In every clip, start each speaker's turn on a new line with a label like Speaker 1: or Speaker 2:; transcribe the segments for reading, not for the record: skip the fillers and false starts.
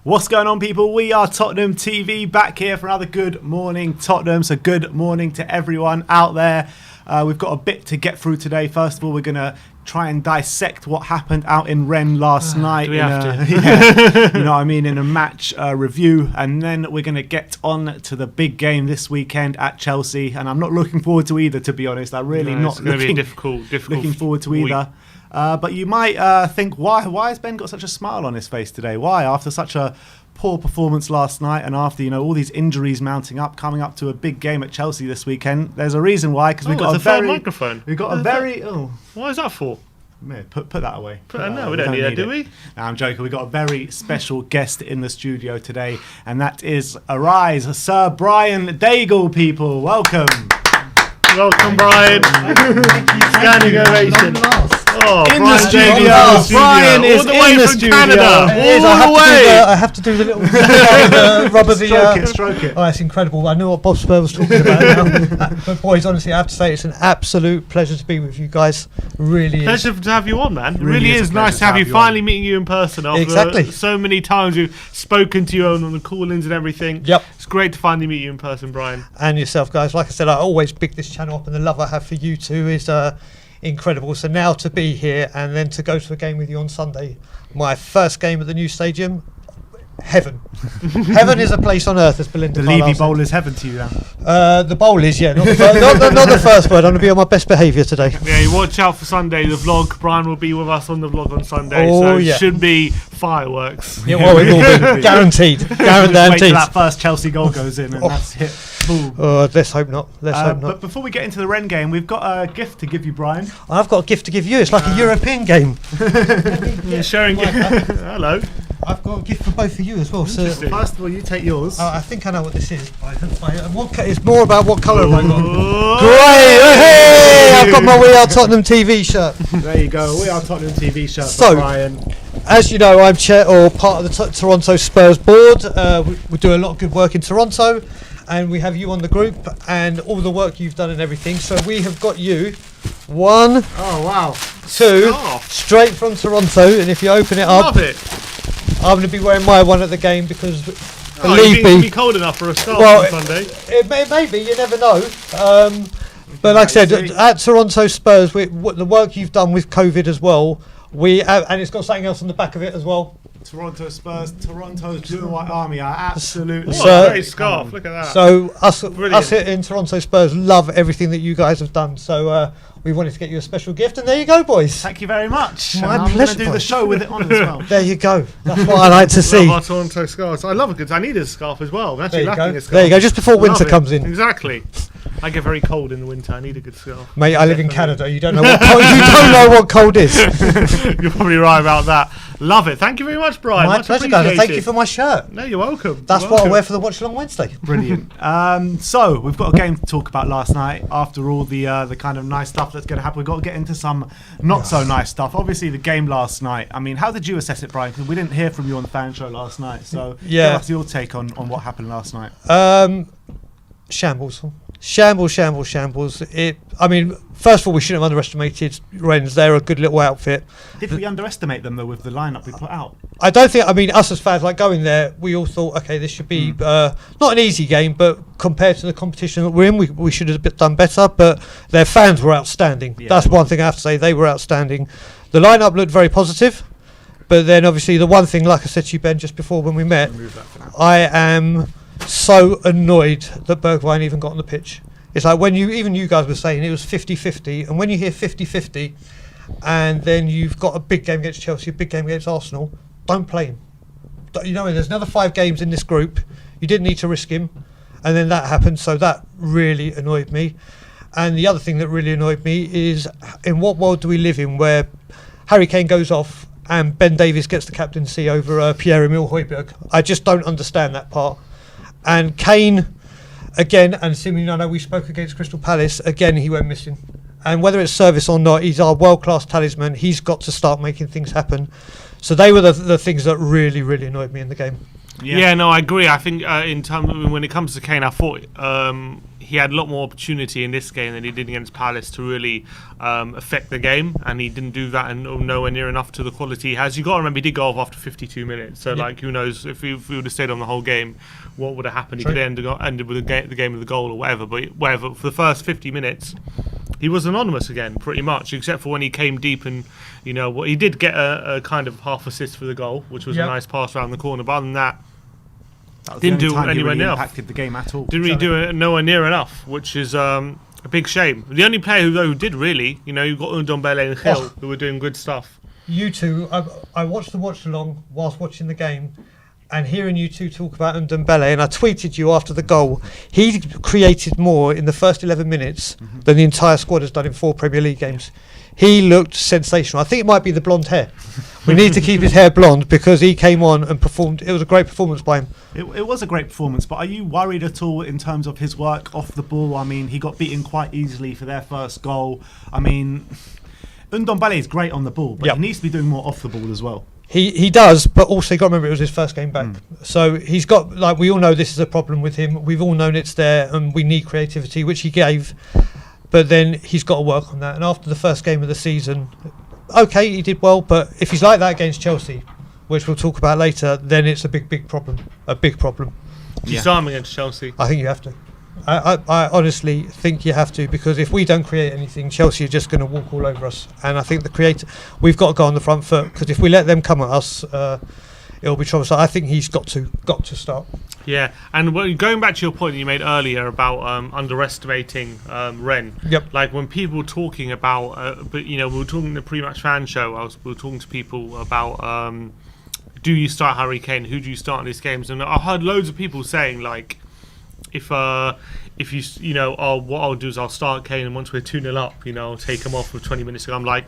Speaker 1: What's going on, people? We are Tottenham TV, back here for another Good Morning Tottenham. So good morning to everyone out there. We've got a bit to get through today. First of all, we're going to try and dissect what happened out in Rennes last night.
Speaker 2: Do we have to?
Speaker 1: Yeah, you know what I mean, in a match review. And then we're going to get on to the big game this weekend at Chelsea. And I'm not looking forward to either, to be honest. I'm really not looking forward to either. But you might think, why has Ben got such a smile on his face today? Why, after such a poor performance last night and after, you know, all these injuries mounting up, coming up to a big game at Chelsea this weekend? There's a reason why, because we've got a very
Speaker 2: microphone.
Speaker 1: We've got a very
Speaker 2: Why is that for?
Speaker 1: Put that away.
Speaker 2: No, we don't need that, do we?
Speaker 1: No, I'm joking. We've got a very special guest in the studio today, and that is Arise, Sir Bryan Gil, people. Welcome.
Speaker 2: Welcome, Bryan. Standing ovation. Oh,
Speaker 1: in the studio. Bryan is in the studio.
Speaker 2: Canada.
Speaker 3: I have to do the little rubber.
Speaker 1: Stroke it.
Speaker 3: Oh, it's incredible. I know what Bob Spur was talking about now. But boys, honestly, I have to say it's an absolute pleasure to be with you guys. Really
Speaker 2: pleasure to have you on, man. It really is nice to have you. Finally meeting you in person after so many times we've spoken to you on the call-ins and everything.
Speaker 3: Yep.
Speaker 2: It's great to finally meet you in person, Bryan.
Speaker 3: And yourself, guys. Like I said, I always big this channel up, and the love I have for you two is incredible. So now to be here and then to go to a game with you on Sunday, my first game at the new stadium, heaven. Heaven is a place on earth, as Belinda
Speaker 1: The Levy Bowl is heaven to you now.
Speaker 3: The bowl is, yeah, not the first word. I'm going to be on my best behaviour today.
Speaker 2: Yeah, you watch out for Sunday, the vlog. Bryan will be with us on the vlog on Sunday, so it should be fireworks.
Speaker 3: Yeah, well, it will be. Guaranteed.
Speaker 1: Wait till that first Chelsea goal goes in and that's it.
Speaker 3: Let's hope not.
Speaker 1: But before we get into the Rennes game, we've got a gift to give you, Bryan.
Speaker 3: I've got a gift to give you. It's like a European game.
Speaker 2: Sharing gift. Hello.
Speaker 3: I've got a gift for both of you as well. So
Speaker 1: first of all, you take yours.
Speaker 3: I think I know what this is. It's more about what colour have I got.
Speaker 2: Great!
Speaker 3: Hey, I've got my We Are Tottenham TV shirt.
Speaker 1: There you go. We Are Tottenham TV shirt
Speaker 3: So,
Speaker 1: for Bryan.
Speaker 3: As you know, I'm chair or part of the Toronto Spurs board. We do a lot of good work in Toronto, and we have you on the group and all the work you've done and everything. So we have got you one, two, straight from Toronto, and if you open it up,
Speaker 2: love it.
Speaker 3: I'm going to be wearing my one at the game because,
Speaker 2: believe me, be cold enough for a scarf on Sunday.
Speaker 3: It may be, you never know. But like I said, at Toronto Spurs, the work you've done with COVID as well, and it's got something else on the back of it as well.
Speaker 1: Toronto Spurs, Toronto's Blue and White Army are absolutely...
Speaker 2: What a great scarf, look at that.
Speaker 3: So us here in Toronto Spurs love everything that you guys have done. So we wanted to get you a special gift, and there you go, boys.
Speaker 1: Thank you very much.
Speaker 3: My pleasure.
Speaker 1: I'm going to do the show with it on as well.
Speaker 3: There you go. That's what I like to see.
Speaker 2: Love our Toronto scarves. I love it. I need a scarf as well. I'm actually lacking a scarf.
Speaker 3: There you go, just before winter comes in.
Speaker 2: Exactly. I get very cold in the winter. I need a good scarf.
Speaker 3: Mate, I live in Canada. You don't know what cold, you don't know what cold is.
Speaker 2: You're probably right about that. Love it. Thank you very much, Bryan.
Speaker 3: My pleasure, guys. Thank you for my shirt.
Speaker 2: No, you're welcome.
Speaker 3: That's what I wear for the Watch Along Wednesday.
Speaker 1: Brilliant. So we've got a game to talk about last night. After all the kind of nice stuff that's going to happen, we've got to get into some not so nice stuff. Obviously, the game last night. I mean, how did you assess it, Bryan? Because we didn't hear from you on the fan show last night. So give us your take on what happened last night.
Speaker 3: Shambles. I mean, first of all, we shouldn't have underestimated Rennes. They're a good little outfit.
Speaker 1: Did we underestimate them, though, with the lineup we put out?
Speaker 3: I don't think, I mean, us as fans, like going there, we all thought, okay, this should be not an easy game, but compared to the competition that we're in, we should have done better, but their fans were outstanding. Yeah, that's one thing I have to say, they were outstanding. The lineup looked very positive, but then obviously the one thing, like I said to you, Ben, just before when we met, I am so annoyed that Bergwijn even got on the pitch. It's like when you guys were saying it was 50-50, and when you hear 50-50 and then you've got a big game against Chelsea, a big game against Arsenal, don't play him. You know, there's another 5 games in this group, you didn't need to risk him, and then that happened, so that really annoyed me. And the other thing that really annoyed me is, in what world do we live in where Harry Kane goes off and Ben Davies gets the captaincy over Pierre-Emile Højbjerg? I just don't understand that part. And Kane, again, and assuming I know we spoke against Crystal Palace, again he went missing. And whether it's service or not, he's our world-class talisman. He's got to start making things happen. So they were the things that really, really annoyed me in the game.
Speaker 2: Yeah, no, I agree. I think in terms of when it comes to Kane, I thought he had a lot more opportunity in this game than he did against Palace to really affect the game, and he didn't do that, and nowhere near enough to the quality he has. You got to remember, he did go off after 52 minutes, so like, who knows if we would have stayed on the whole game, what would have happened? True. He could have ended with the game of the goal or whatever. But whatever, for the first 50 minutes, he was anonymous again, pretty much, except for when he came deep and, you know, he did get a kind of half assist for the goal, which was a nice pass around the corner. But other than that didn't do anywhere near
Speaker 1: impacted the game at all.
Speaker 2: Didn't really do it nowhere near enough, which is a big shame. The only player who did really, you know, you've got Ndombele and Gil who were doing good stuff.
Speaker 3: You two, I watched the watch along whilst watching the game, and hearing you two talk about Ndombele, and I tweeted you after the goal, he created more in the first 11 minutes than the entire squad has done in 4 Premier League games. He looked sensational. I think it might be the blonde hair. We need to keep his hair blonde because he came on and performed. It was a great performance by him.
Speaker 1: It was a great performance, but are you worried at all in terms of his work off the ball? I mean, he got beaten quite easily for their first goal. I mean, Ndombele is great on the ball, but he needs to be doing more off the ball as well.
Speaker 3: He does, but also you got to remember it was his first game back. So he's got, like, we all know this is a problem with him. We've all known it's there, and we need creativity, which he gave. But then he's got to work on that. And after the first game of the season, okay, he did well. But if he's like that against Chelsea, which we'll talk about later, then it's a big problem. A big problem.
Speaker 2: You start him against Chelsea?
Speaker 3: I think you have to. I honestly think you have to, because if we don't create anything, Chelsea are just going to walk all over us. And I think we've got to go on the front foot, because if we let them come at us, it'll be trouble. So I think he's got to start. Yeah,
Speaker 2: and going back to your point that you made earlier about underestimating Rennes.
Speaker 3: Yep.
Speaker 2: Like when people were talking about, but you know, we were talking in the pre-match fan show. We were talking to people about, do you start Harry Kane? Who do you start in these games? And I heard loads of people saying like, if you know, what I'll do is I'll start Kane, and once we're 2-0 up, you know, I'll take him off with 20 minutes ago. I'm like,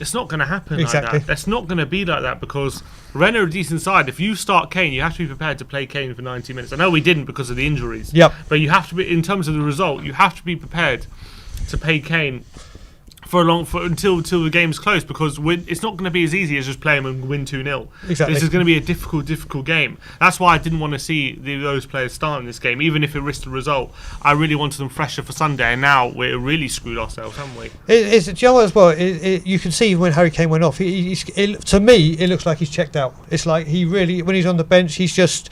Speaker 2: it's not going to happen like that. It's not going to be like that, because Rennes are a decent side. If you start Kane, you have to be prepared to play Kane for 90 minutes. I know we didn't because of the injuries.
Speaker 3: Yep.
Speaker 2: But you have to be, in terms of the result, you have to be prepared to play Kane until the game's close, because it's not going to be as easy as just play him and win 2-0.
Speaker 3: Exactly.
Speaker 2: This is going to be a difficult game. That's why I didn't want to see those players start in this game, even if it risked the result. I really wanted them fresher for Sunday, and now we're really screwed ourselves, haven't we?
Speaker 3: Do you know what as well? You can see when Harry Kane went off, to me, it looks like he's checked out. It's like he really, when he's on the bench, he's just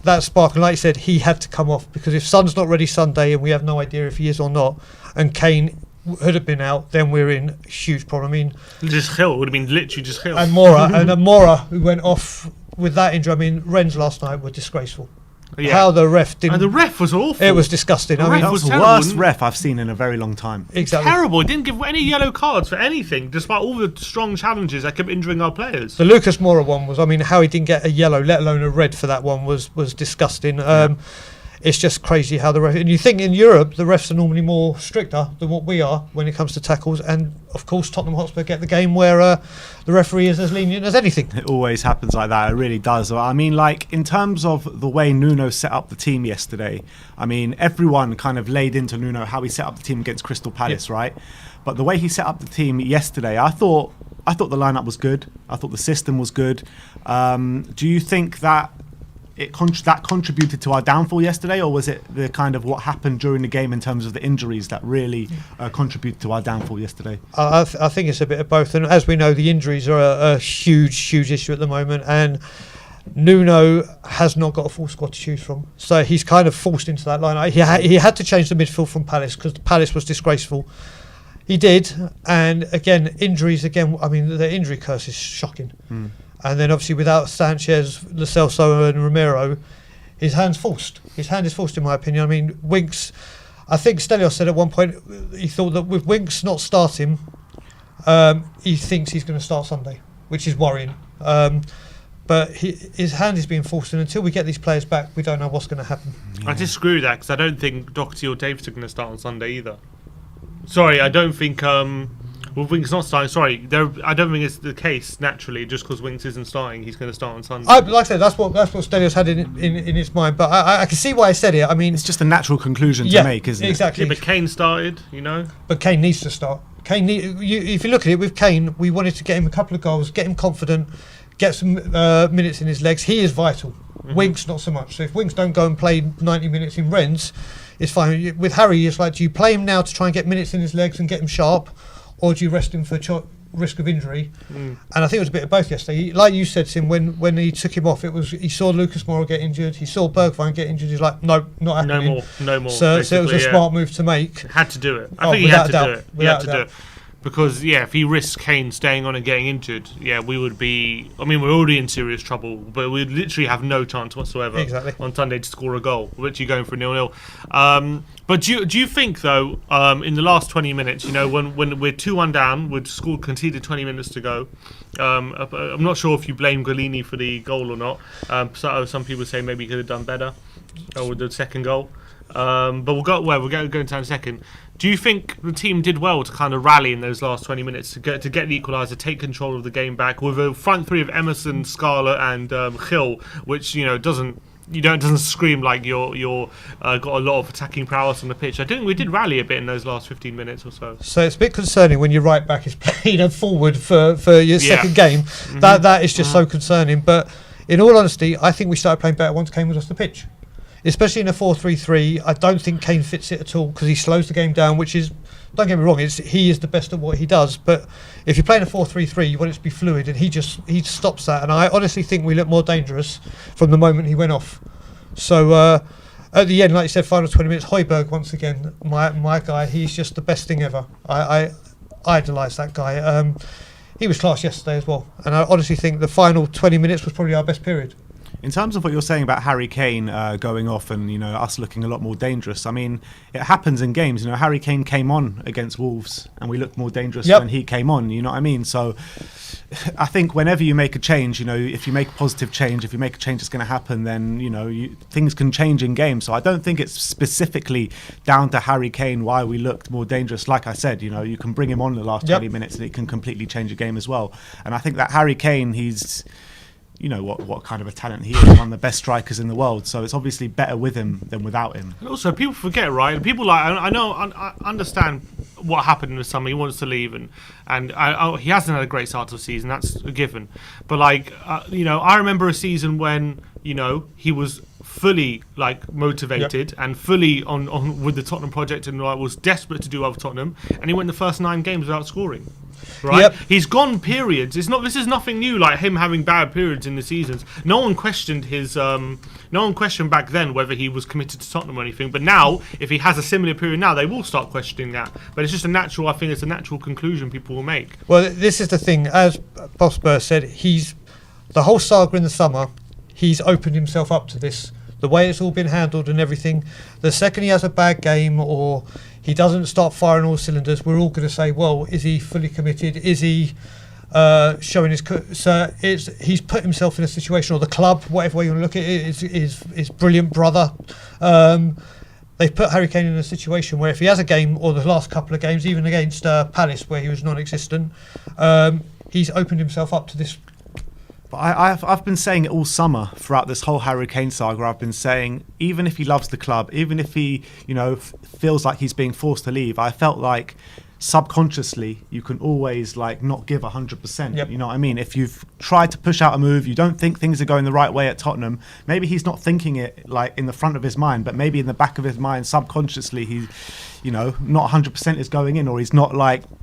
Speaker 3: that spark. And like you said, he had to come off, because if Son's not ready Sunday, and we have no idea if he is or not, and Kane would have been out, then we're in a huge problem. I mean,
Speaker 2: just Gil would have been literally just Gil.
Speaker 3: And Mora, who went off with that injury. I mean, Rennes last night were disgraceful. Yeah. How the ref didn't.
Speaker 2: And the ref was awful.
Speaker 3: It was disgusting.
Speaker 1: That was the worst ref I've seen in a very long time.
Speaker 3: Exactly.
Speaker 2: Terrible. He didn't give any yellow cards for anything, despite all the strong challenges that kept injuring our players.
Speaker 3: The Lucas Moura one was, I mean, how he didn't get a yellow, let alone a red for that one was disgusting. It's just crazy how the ref. And you think in Europe the refs are normally more stricter than what we are when it comes to tackles. And of course Tottenham Hotspur get the game where the referee is as lenient as anything.
Speaker 1: It always happens like that. It really does. I mean, like in terms of the way Nuno set up the team yesterday, I mean, everyone kind of laid into Nuno how he set up the team against Crystal Palace, right? But the way he set up the team yesterday, I thought the lineup was good. I thought the system was good. Do you think that that contributed to our downfall yesterday, or was it the kind of what happened during the game in terms of the injuries that really contributed to our downfall yesterday?
Speaker 3: I think it's a bit of both, and as we know, the injuries are a huge issue at the moment, and Nuno has not got a full squad to choose from, so he's kind of forced into that line. He had to change the midfield from Palace because Palace was disgraceful. He did, and again, injuries again. I mean, the injury curse is shocking. And then obviously without Sanchez, Lo Celso and Romero, his hand's forced. His hand is forced, in my opinion. I mean, Winks, I think Stelios said at one point he thought that with Winks not starting, he thinks he's going to start Sunday, which is worrying. But his hand is being forced, and until we get these players back, we don't know what's going to happen.
Speaker 2: I disagree with that, because I don't think Doherty or Davis are going to start on Sunday either. Sorry, I don't think... Well, Winks not starting. Sorry, I don't think it's the case naturally. Just because Winks isn't starting, he's going to start on Sunday.
Speaker 3: Like I said, that's what Stelios had in his mind. But I can see why I said it. I mean,
Speaker 1: it's just a natural conclusion to make, isn't it?
Speaker 3: Exactly.
Speaker 2: Yeah, but Kane started, you know.
Speaker 3: But Kane needs to start. If you look at it with Kane, we wanted to get him a couple of goals, get him confident, get some minutes in his legs. He is vital. Winks not so much. So if Winks don't go and play 90 minutes in Rennes, it's fine. With Harry, it's like, do you play him now to try and get minutes in his legs and get him sharp, or do you rest him for risk of injury? And I think it was a bit of both yesterday. Like you said, Tim, when he took him off, he saw Lucas Moura get injured, he saw Bergwijn get injured. He's like, no, not happening.
Speaker 2: No more.
Speaker 3: So it was a smart move to make.
Speaker 2: Had to do it. I think he had to do it. He had to do it. Because, if he risks Kane staying on and getting injured, we would be... I mean, we're already in serious trouble, but we'd literally have no chance whatsoever on Sunday to score a goal. We're literally going for 0-0. But do you think, though, in the last 20 minutes, when we're 2-1 down, we'd conceded 20 minutes to go. I'm not sure if you blame Golini for the goal or not. Some people say maybe he could have done better with the second goal. But we'll go into that in a second. Do you think the team did well to kind of rally in those last 20 minutes to get the equaliser, take control of the game back with a front three of Emerson, Scarlett, and Gil, which doesn't scream like you're got a lot of attacking prowess on the pitch? I think we did rally a bit in those last 15 minutes or so.
Speaker 3: So it's a bit concerning when your right back is playing forward for your second game. That is just so concerning. But in all honesty, I think we started playing better once Kane was off the pitch. Especially in a 4-3-3, I don't think Kane fits it at all because he slows the game down, which is, don't get me wrong, he is the best at what he does. But if you're playing a 4-3-3, you want it to be fluid, and he stops that. And I honestly think we look more dangerous from the moment he went off. So at the end, like you said, final 20 minutes, Højbjerg once again, my guy, he's just the best thing ever. I idolise that guy. He was class yesterday as well, and I honestly think the final 20 minutes was probably our best period.
Speaker 1: In terms of what you're saying about Harry Kane going off and us looking a lot more dangerous, I mean, it happens in games. Harry Kane came on against Wolves and we looked more dangerous when he came on. You know what I mean? So I think whenever you make a change, if you make a positive change, if you make a change that's going to happen, then things can change in games. So I don't think it's specifically down to Harry Kane why we looked more dangerous. Like I said, you can bring him on in the last 20 minutes and it can completely change a game as well. And I think that Harry Kane, he's what kind of a talent he is, one of the best strikers in the world. So it's obviously better with him than without him. And also, people forget, right? People I understand what happened in the summer. He wants to leave, and he hasn't had a great start to the season. That's a given. But I remember a season when he was fully motivated and fully on with the Tottenham project and was desperate to do well for Tottenham, and he went the first 9 games without scoring. Right, he's gone periods. This is nothing new. Like him having bad periods in the seasons. No one questioned back then whether he was committed to Tottenham or anything. But now, if he has a similar period now, they will start questioning that. But it's just I think it's a natural conclusion people will make.
Speaker 3: Well, this is the thing. As Bob Spurs said, the whole saga in the summer. He's opened himself up to this. The way it's all been handled and everything. The second he has a bad game or he doesn't start firing all cylinders, we're all going to say, well, is he fully committed? Is he showing his... So he's put himself in a situation, or the club, whatever way you want to look at it, his brilliant brother. They've put Harry Kane in a situation where if he has a game, or the last couple of games, even against Palace where he was non-existent, he's opened himself up to this.
Speaker 1: But I've been saying it all summer throughout this whole Harry Kane saga. I've been saying, even if he loves the club, even if he, feels like he's being forced to leave, I felt like subconsciously you can always not give 100%.
Speaker 3: Yep.
Speaker 1: You know what I mean? If you've tried to push out a move, you don't think things are going the right way at Tottenham, maybe he's not thinking it in the front of his mind, but maybe in the back of his mind subconsciously he's not 100% is going in, or he's not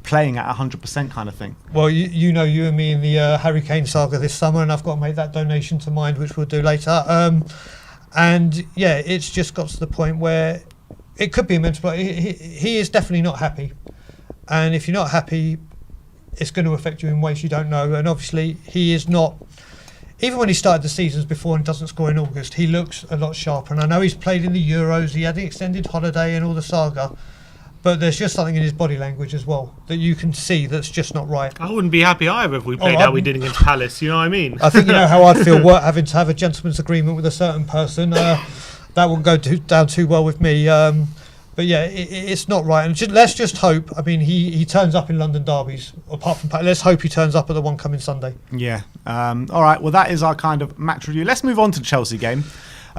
Speaker 1: playing at 100% kind of thing.
Speaker 3: Well, you and me in the Harry Kane saga this summer, and I've got to make that donation to Mind, which we'll do later. And yeah, it's just got to the point where it could be a mental block. He is definitely not happy. And if you're not happy, it's going to affect you in ways you don't know. And obviously, he is not... Even when he started the seasons before and doesn't score in August, he looks a lot sharper. And I know he's played in the Euros, he had the extended holiday and all the saga. But there's just something in his body language as well that you can see that's just not right.
Speaker 2: I wouldn't be happy either if we played how we did against Palace, you know what I mean?
Speaker 3: I think you know how I'd feel having to have a gentleman's agreement with a certain person. That wouldn't go down too well with me. But yeah, it's not right. And let's just hope. I mean, he turns up in London derbies. Apart from, let's hope he turns up at the one coming Sunday.
Speaker 1: Yeah. All right. Well, that is our kind of match review. Let's move on to the Chelsea game.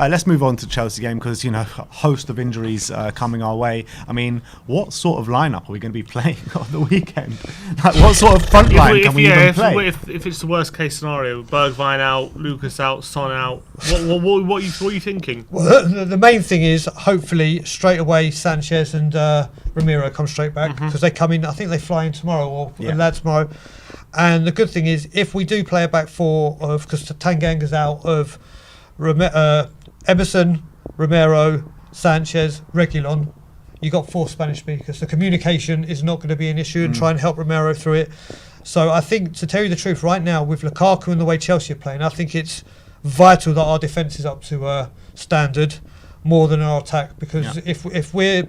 Speaker 1: Let's move on to the Chelsea game because, a host of injuries coming our way. I mean, what sort of lineup are we going to be playing on the weekend? Like, what sort of front line can we even play?
Speaker 2: If it's the worst case scenario, Bergwijn out, Lucas out, Son out, what are you thinking?
Speaker 3: Well, the main thing is hopefully straight away Sanchez and Ramiro come straight back because they come in. I think they fly in tomorrow or tomorrow. And the good thing is, if we do play a back four of, because Tanganga's out, of Emerson, Romero, Sanchez, Reguilon, you got 4 Spanish speakers. The communication is not going to be an issue and try and help Romero through it. So I think, to tell you the truth, right now with Lukaku and the way Chelsea are playing, I think it's vital that our defence is up to standard more than our attack, because if we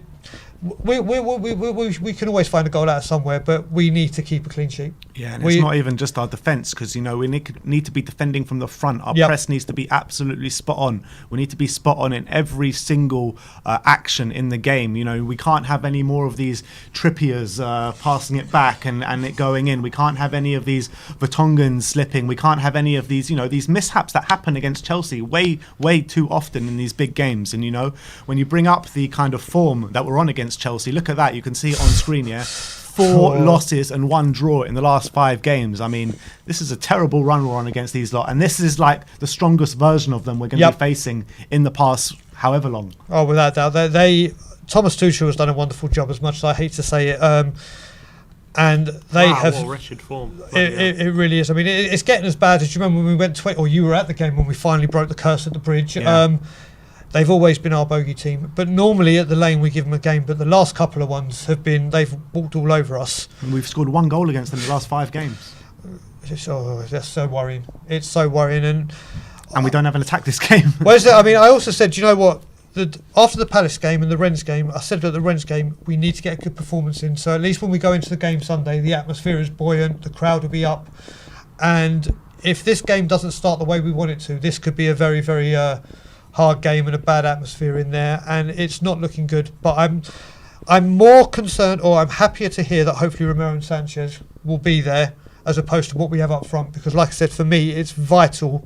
Speaker 3: can always find a goal out of somewhere, but we need to keep a clean sheet.
Speaker 1: Yeah, and it's not even just our defence, because we need to be defending from the front. Our press needs to be absolutely spot on. We need to be spot on in every single action in the game. We can't have any more of these Trippiers passing it back and it going in. We can't have any of these Vertonghen slipping. We can't have any of these these mishaps that happen against Chelsea way too often in these big games. And when you bring up the kind of form that we're on against Chelsea, look at that. You can see it on screen. 4 losses and 1 draw in the last 5 games. I mean, this is a terrible run we're on against these lot, and this is like the strongest version of them we're going to be facing in the past however long.
Speaker 3: Oh, without doubt. Thomas Tuchel has done a wonderful job, as much as I hate to say it. And they have
Speaker 2: what wretched form.
Speaker 3: It really is. I mean, it's getting as bad as, you remember when we went or you were at the game when we finally broke the curse at the bridge. They've always been our bogey team, but normally at the Lane we give them a game, but the last couple of ones they've walked all over us.
Speaker 1: And we've scored 1 goal against them in the last 5 games.
Speaker 3: That's so worrying. It's so worrying. And
Speaker 1: we don't have an attack this game.
Speaker 3: I also said, you know what? After the Palace game and the Rennes game, I said at the Rennes game, we need to get a good performance in. So at least when we go into the game Sunday, the atmosphere is buoyant, the crowd will be up. And if this game doesn't start the way we want it to, this could be a very, very hard game and a bad atmosphere in there, and it's not looking good. But I'm more concerned, or I'm happier to hear that hopefully Romero and Sanchez will be there as opposed to what we have up front, because like I said, for me it's vital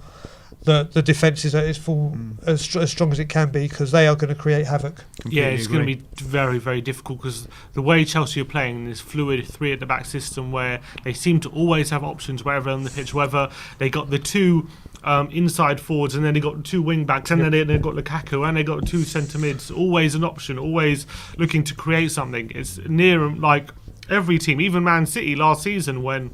Speaker 3: that the defence is at its full as strong as it can be, because they are going to create havoc.
Speaker 2: It's going to be very, very difficult, because the way Chelsea are playing in this fluid 3 at the back system, where they seem to always have options wherever on the pitch, whether they got the 2 inside forwards, and then they got 2 wing backs, and then they got Lukaku, and they got 2 centre mids. Always an option, always looking to create something. It's near like every team, even Man City last season when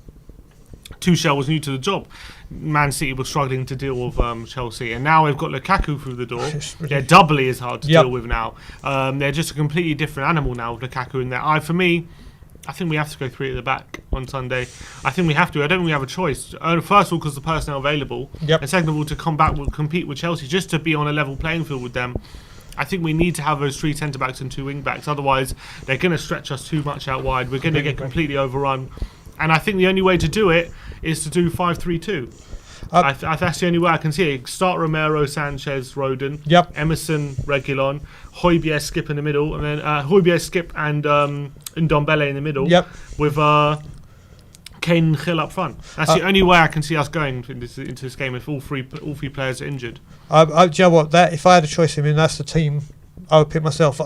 Speaker 2: Tuchel was new to the job. Man City was struggling to deal with Chelsea, and now we've got Lukaku through the door. They're doubly as hard to deal with now. They're just a completely different animal now with Lukaku in there. For me, I think we have to go 3 at the back on Sunday. I think we have to. I don't think we have a choice. First of all, because the personnel available, and second of all, to compete with Chelsea, just to be on a level playing field with them. I think we need to have those 3 centre backs and 2 wing backs. Otherwise, they're going to stretch us too much out wide. We're going to get completely overrun. And I think the only way to do it is to do 5-3-2. That's the only way I can see it. Start Romero, Sanchez, Rodon, Emerson, Reguilon, Højbjerg, Skip in the middle, and then Højbjerg, Skip and Ndombele in the middle, with Kane and Gil up front. That's the only way I can see us going into this game if all three players are injured.
Speaker 3: Do you know what? If I had a choice, that's the team I would pick myself.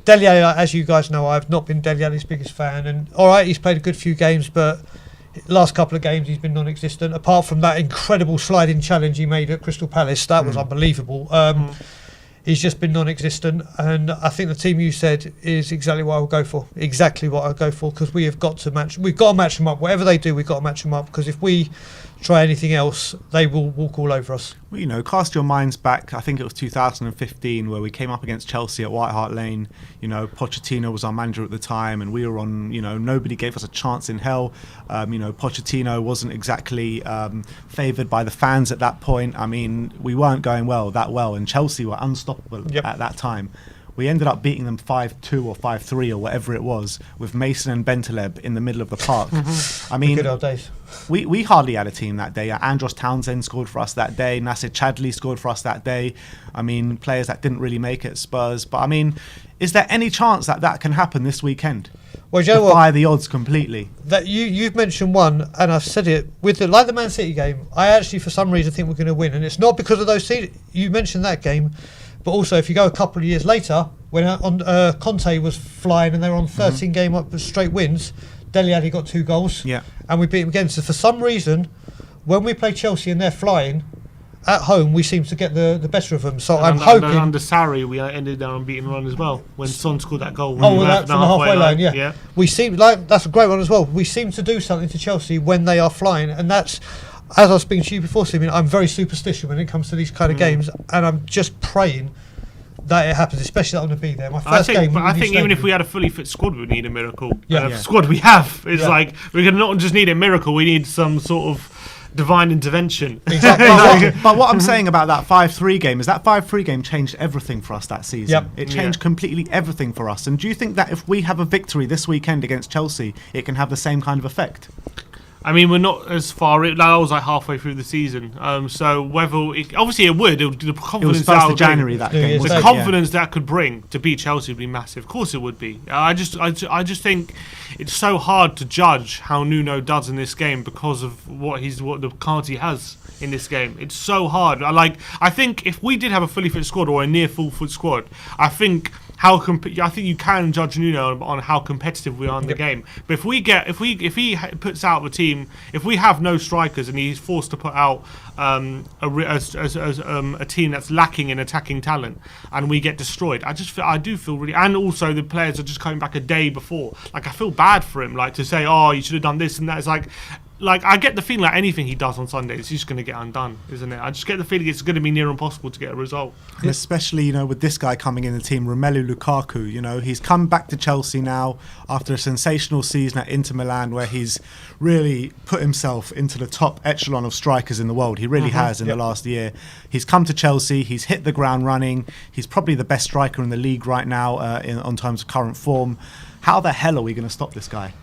Speaker 3: Dele Alli, as you guys know, I've not been Dele Alli's biggest fan, and alright, he's played a good few games, but last couple of games he's been non-existent. Apart from that incredible sliding challenge he made at Crystal Palace, that was unbelievable. He's just been non-existent, and I think the team you said is exactly what I'll go for. Exactly what I'll go for, because we've got to match them up. Whatever they do, we've got to match them up, because if we try anything else, they will walk all over us.
Speaker 1: Well, cast your minds back. I think it was 2015 where we came up against Chelsea at White Hart Lane. Pochettino was our manager at the time, and we were on. Nobody gave us a chance in hell. Pochettino wasn't exactly favoured by the fans at that point. I mean, we weren't going that well, and Chelsea were unstoppable at that time. We ended up beating them 5-2 or 5-3 or whatever it was, with Mason and Bentaleb in the middle of the park. I mean,
Speaker 3: the good old days.
Speaker 1: We hardly had a team that day. Andros Townsend scored for us that day. Nasser Chadli scored for us that day. I mean, players that didn't really make it at Spurs. But I mean, is there any chance that can happen this weekend?
Speaker 3: Well, you know
Speaker 1: defy the odds completely.
Speaker 3: That you've mentioned one, and I've said it with the Man City game. I actually, for some reason, think we're going to win, and it's not because of those seeds. You mentioned that game, but also if you go a couple of years later, when Conte was flying and they were on 13 game up straight wins, Dele Alli got 2 goals, and we beat them again. So for some reason, when we play Chelsea and they're flying at home, we seem to get the better of them. So I'm hoping
Speaker 2: under Sarri we ended their unbeaten run as well when Son scored that goal.
Speaker 3: That's from the halfway line. Yeah. We seem like that's a great one as well. We seem to do something to Chelsea when they are flying, and that's, as I was speaking to you before, Simon, I'm very superstitious when it comes to these kind of games, and I'm just praying that it happens, especially that I'm going to be there. My first game.
Speaker 2: But I think even if we had a fully fit squad, we would need a miracle.
Speaker 3: Yeah.
Speaker 2: Squad we have. It's like we're going to not just need a miracle. We need some sort of divine intervention.
Speaker 3: Exactly.
Speaker 1: But what I'm saying about that 5-3 game is that 5-3 game changed everything for us that season. It changed completely everything for us. And do you think that if we have a victory this weekend against Chelsea, it can have the same kind of effect?
Speaker 2: I mean, we're not as far. That was like halfway through the season. So whether obviously it would. The confidence
Speaker 1: it was 1st of January that game.
Speaker 2: The confidence that could bring to beat Chelsea would be massive. Of course, it would be. I just think it's so hard to judge how Nuno does in this game because of what the cards he has in this game. It's so hard. I think if we did have a fully fit squad or a near full fit squad, I think you can judge Nuno on how competitive we are in the game. But if he puts out the team, if we have no strikers and he's forced to put out a team that's lacking in attacking talent, and we get destroyed, I do feel really. And also the players are just coming back a day before. Like I feel bad for him. Like to say, oh, you should have done this and that. It's like I get the feeling like anything he does on Sunday is just going to get undone, isn't it? I just get the feeling it's going to be near impossible to get a result.
Speaker 1: And especially, with this guy coming in the team, Romelu Lukaku, he's come back to Chelsea now after a sensational season at Inter Milan where he's really put himself into the top echelon of strikers in the world. He really has in the last year. He's come to Chelsea, he's hit the ground running. He's probably the best striker in the league right now on terms of current form. How the hell are we going to stop this guy?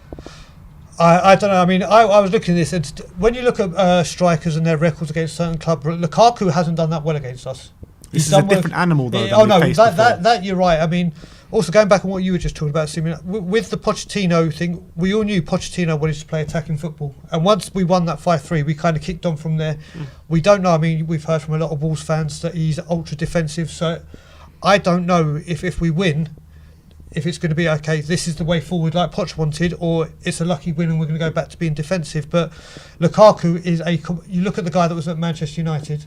Speaker 3: I don't know. I mean, I was looking at this, and when you look at strikers and their records against certain clubs, Lukaku hasn't done that well against us.
Speaker 1: This is a different animal, though.
Speaker 3: That you're right. I mean, also going back on what you were just talking about, Simon, with the Pochettino thing, we all knew Pochettino wanted to play attacking football, and once we won that 5-3, we kind of kicked on from there. We don't know. I mean, we've heard from a lot of Wolves fans that he's ultra defensive, so I don't know if we win, if it's going to be okay, this is the way forward like Poch wanted, or it's a lucky win and we're going to go back to being defensive. But Lukaku is you look at the guy that was at Manchester United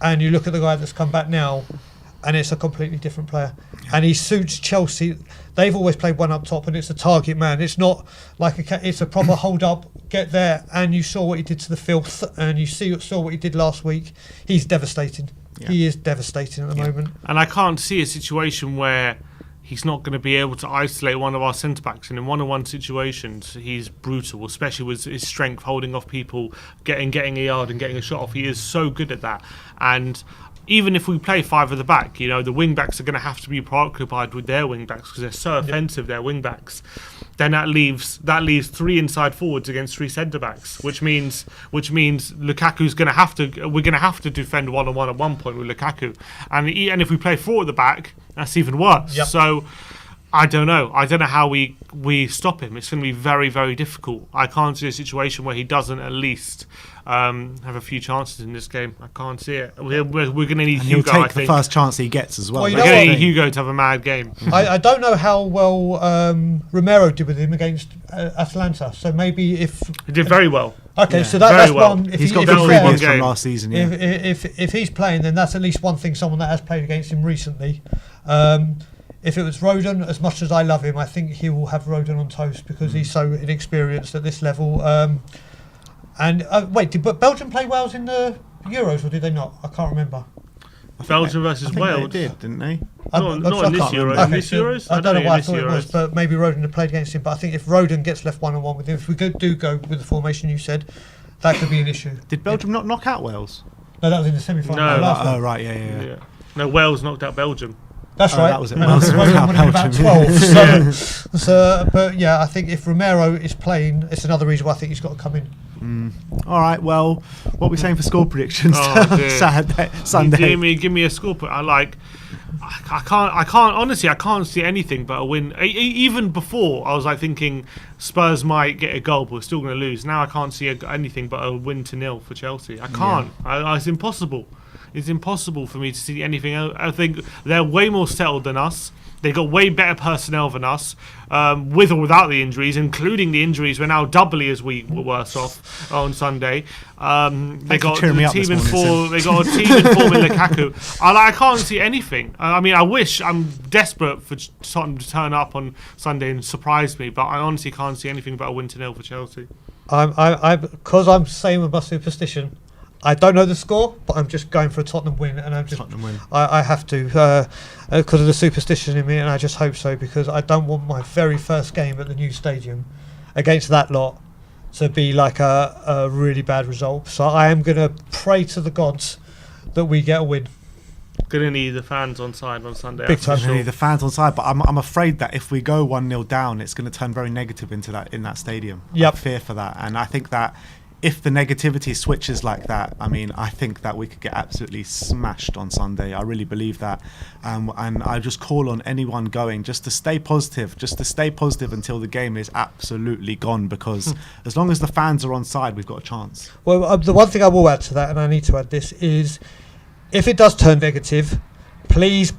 Speaker 3: and you look at the guy that's come back now, and it's a completely different player, and he suits Chelsea. They've always played one up top and it's a target man. It's not like it's a proper hold up, get there, and you saw what he did to the filth, and you saw what he did last week. He's devastating. He is devastating at the moment,
Speaker 2: and I can't see a situation where he's not going to be able to isolate one of our centre-backs. And in one-on-one situations, he's brutal, especially with his strength, holding off people, getting a yard and getting a shot off. He is so good at that. And even if we play 5 at the back, the wing-backs are going to have to be preoccupied with their wing-backs because they're so offensive, their wing-backs. Then that leaves 3 inside forwards against 3 centre-backs, which means Lukaku's going to have to. We're going to have to defend one-on-one at one point with Lukaku, and if we play 4 at the back, that's even worse. So I don't know. I don't know how we stop him. It's going to be very, very difficult. I can't see a situation where he doesn't at least have a few chances in this game. I can't see it. We're going to need Hugo.
Speaker 1: He'll take the first chance he gets as well.
Speaker 2: We're going to need Hugo to have a mad game.
Speaker 3: I don't know how well Romero did with him against Atalanta. So maybe if
Speaker 2: he did very well.
Speaker 3: Okay, so that's well. One.
Speaker 1: He's got good previous from last season. Yeah.
Speaker 3: If he's playing, then that's at least one thing. Someone that has played against him recently. If it was Rodon, as much as I love him, I think he will have Rodon on toast because he's so inexperienced at this level. Wait, did Belgium play Wales in the Euros or did they not? I can't remember.
Speaker 2: Belgium versus Wales.
Speaker 1: They did, didn't they?
Speaker 2: Not in this Euros. In this Euros?
Speaker 3: I don't know why I thought it was, but maybe Rodon had played against him. But I think if Rodon gets left one-on-one with him, if we do go with the formation you said, that could be an issue.
Speaker 1: Did Belgium not knock out Wales?
Speaker 3: No, that was in the semi-final.
Speaker 1: Oh, right, yeah.
Speaker 2: No, Wales knocked out Belgium.
Speaker 3: That's right.
Speaker 1: That was it.
Speaker 3: Wales would have been about 12. But yeah, I think if Romero is playing, it's another reason why I think he's got to come in.
Speaker 1: All right. Well, what are we saying for score predictions? Saturday, Sunday.
Speaker 2: Give me a score. I can't honestly. I can't see anything but a win. Even before, I was like thinking Spurs might get a goal, but we're still going to lose. Now I can't see anything but a win to 0 for Chelsea. I can't. It's impossible. It's impossible for me to see anything else. I think they're way more settled than us. They got way better personnel than us, with or without the injuries, including the injuries. We're now doubly as we were worse off on Sunday. They got a team in form. They got a team in form in Lukaku. I can't see anything. I mean, I'm desperate for Tottenham to turn up on Sunday and surprise me, but I honestly can't see anything but a win to 0 for Chelsea.
Speaker 3: Because I'm saying with my superstition. I don't know the score, but I'm just going for a Tottenham win, and I'm just I have to because of the superstition in me, and I just hope so, because I don't want my very first game at the new stadium against that lot to be like a really bad result. So I am going to pray to the gods that we get a win.
Speaker 2: Going to need the fans on side on Sunday.
Speaker 1: Big time. Need the fans on side, but I'm afraid that if we go 1-0 down, it's going to turn very negative in that stadium.
Speaker 3: Yep.
Speaker 1: I fear for that, and I think that. If the negativity switches like that, I mean, I think that we could get absolutely smashed on Sunday. I really believe that. And I just call on anyone going just to stay positive until the game is absolutely gone, because as long as the fans are on side, we've got a chance.
Speaker 3: Well, the one thing I will add to that, and I need to add this, is if it does turn negative, please,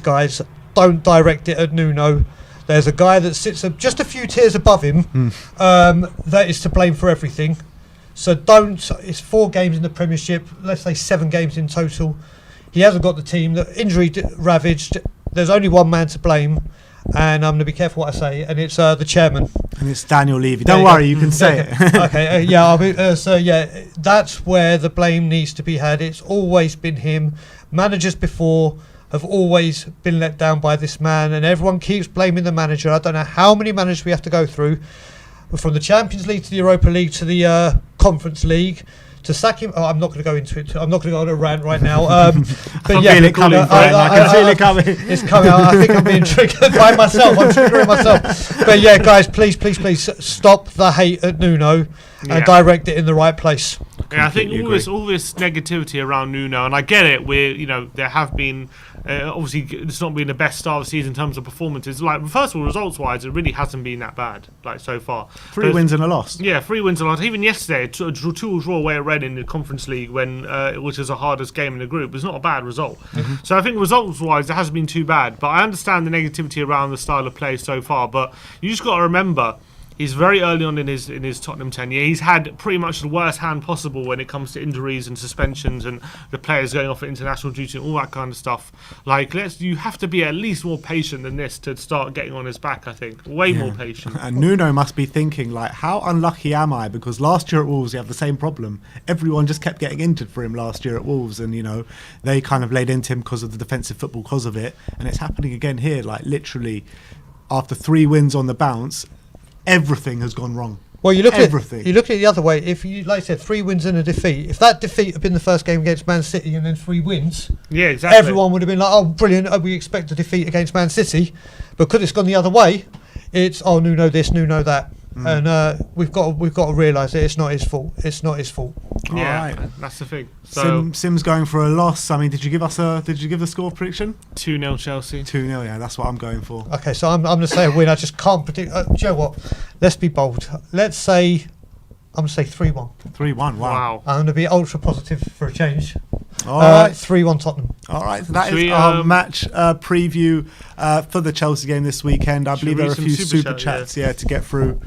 Speaker 3: guys, don't direct it at Nuno. There's a guy that sits just a few tiers above him that is to blame for everything. So it's 4 games in the Premiership, let's say 7 games in total. He hasn't got the team, the injury ravaged. There's only one man to blame, and I'm going to be careful what I say, and it's the chairman.
Speaker 1: And it's Daniel Levy. Don't worry, you can say it.
Speaker 3: Okay, that's where the blame needs to be had. It's always been him. Managers before have always been let down by this man, and everyone keeps blaming the manager. I don't know how many managers we have to go through. From the Champions League to the Europa League to the Conference League to sack him. I'm not going to go into it. I'm not going to go on a rant right now. But
Speaker 1: I feel it coming. I can feel it coming.
Speaker 3: It's coming. I think I'm being triggered by myself. I'm triggering myself. But yeah, guys, please stop the hate at Nuno and direct it in the right place.
Speaker 2: Yeah, I think all this negativity around Nuno, and I get it. There have been obviously it's not been the best start of the season in terms of performances. Like, first of all, results-wise, it really hasn't been that bad. Like, so far,
Speaker 1: 3 wins and a loss.
Speaker 2: Yeah, 3 wins and a loss. Even yesterday, a 2 draw away at Rennes in the Conference League, which is the hardest game in the group, was not a bad result. Mm-hmm. So I think results-wise, it hasn't been too bad. But I understand the negativity around the style of play so far. But you just got to remember. He's very early on in his Tottenham tenure. He's had pretty much the worst hand possible when it comes to injuries and suspensions and the players going off at international duty and all that kind of stuff. Like, you have to be at least more patient than this to start getting on his back, I think. Way more patient.
Speaker 1: And Nuno must be thinking, like, how unlucky am I? Because last year at Wolves, you have the same problem. Everyone just kept getting injured for him last year at Wolves, and, they kind of laid into him because of the defensive football, because of it. And it's happening again here, like, literally, after 3 wins on the bounce, everything has gone wrong.
Speaker 3: Well, you look at it the other way. If you, like I said, 3 wins and a defeat. If that defeat had been the first game against Man City and then 3 wins,
Speaker 2: exactly,
Speaker 3: everyone would have been like, "Oh, brilliant! We expect a defeat against Man City." But because it's gone the other way, it's Nuno this, Nuno that, and we've got to realise that it's not his fault. It's not his fault.
Speaker 2: Yeah, right. That's the thing. So
Speaker 1: Sim's going for a loss. I mean, did you give the score prediction?
Speaker 2: 2-0 Chelsea.
Speaker 1: 2-0, yeah, that's what I'm going for.
Speaker 3: Okay, so I'm going to say a win. I just can't predict. Do you know what? Let's be bold. Let's say I'm going to say 3-1.
Speaker 1: 3-1. Wow.
Speaker 3: I'm going to be ultra positive for a change.
Speaker 1: All right.
Speaker 3: 3-1 Tottenham.
Speaker 1: All right, so that is our match preview for the Chelsea game this weekend. I believe there are a few super chats to get through.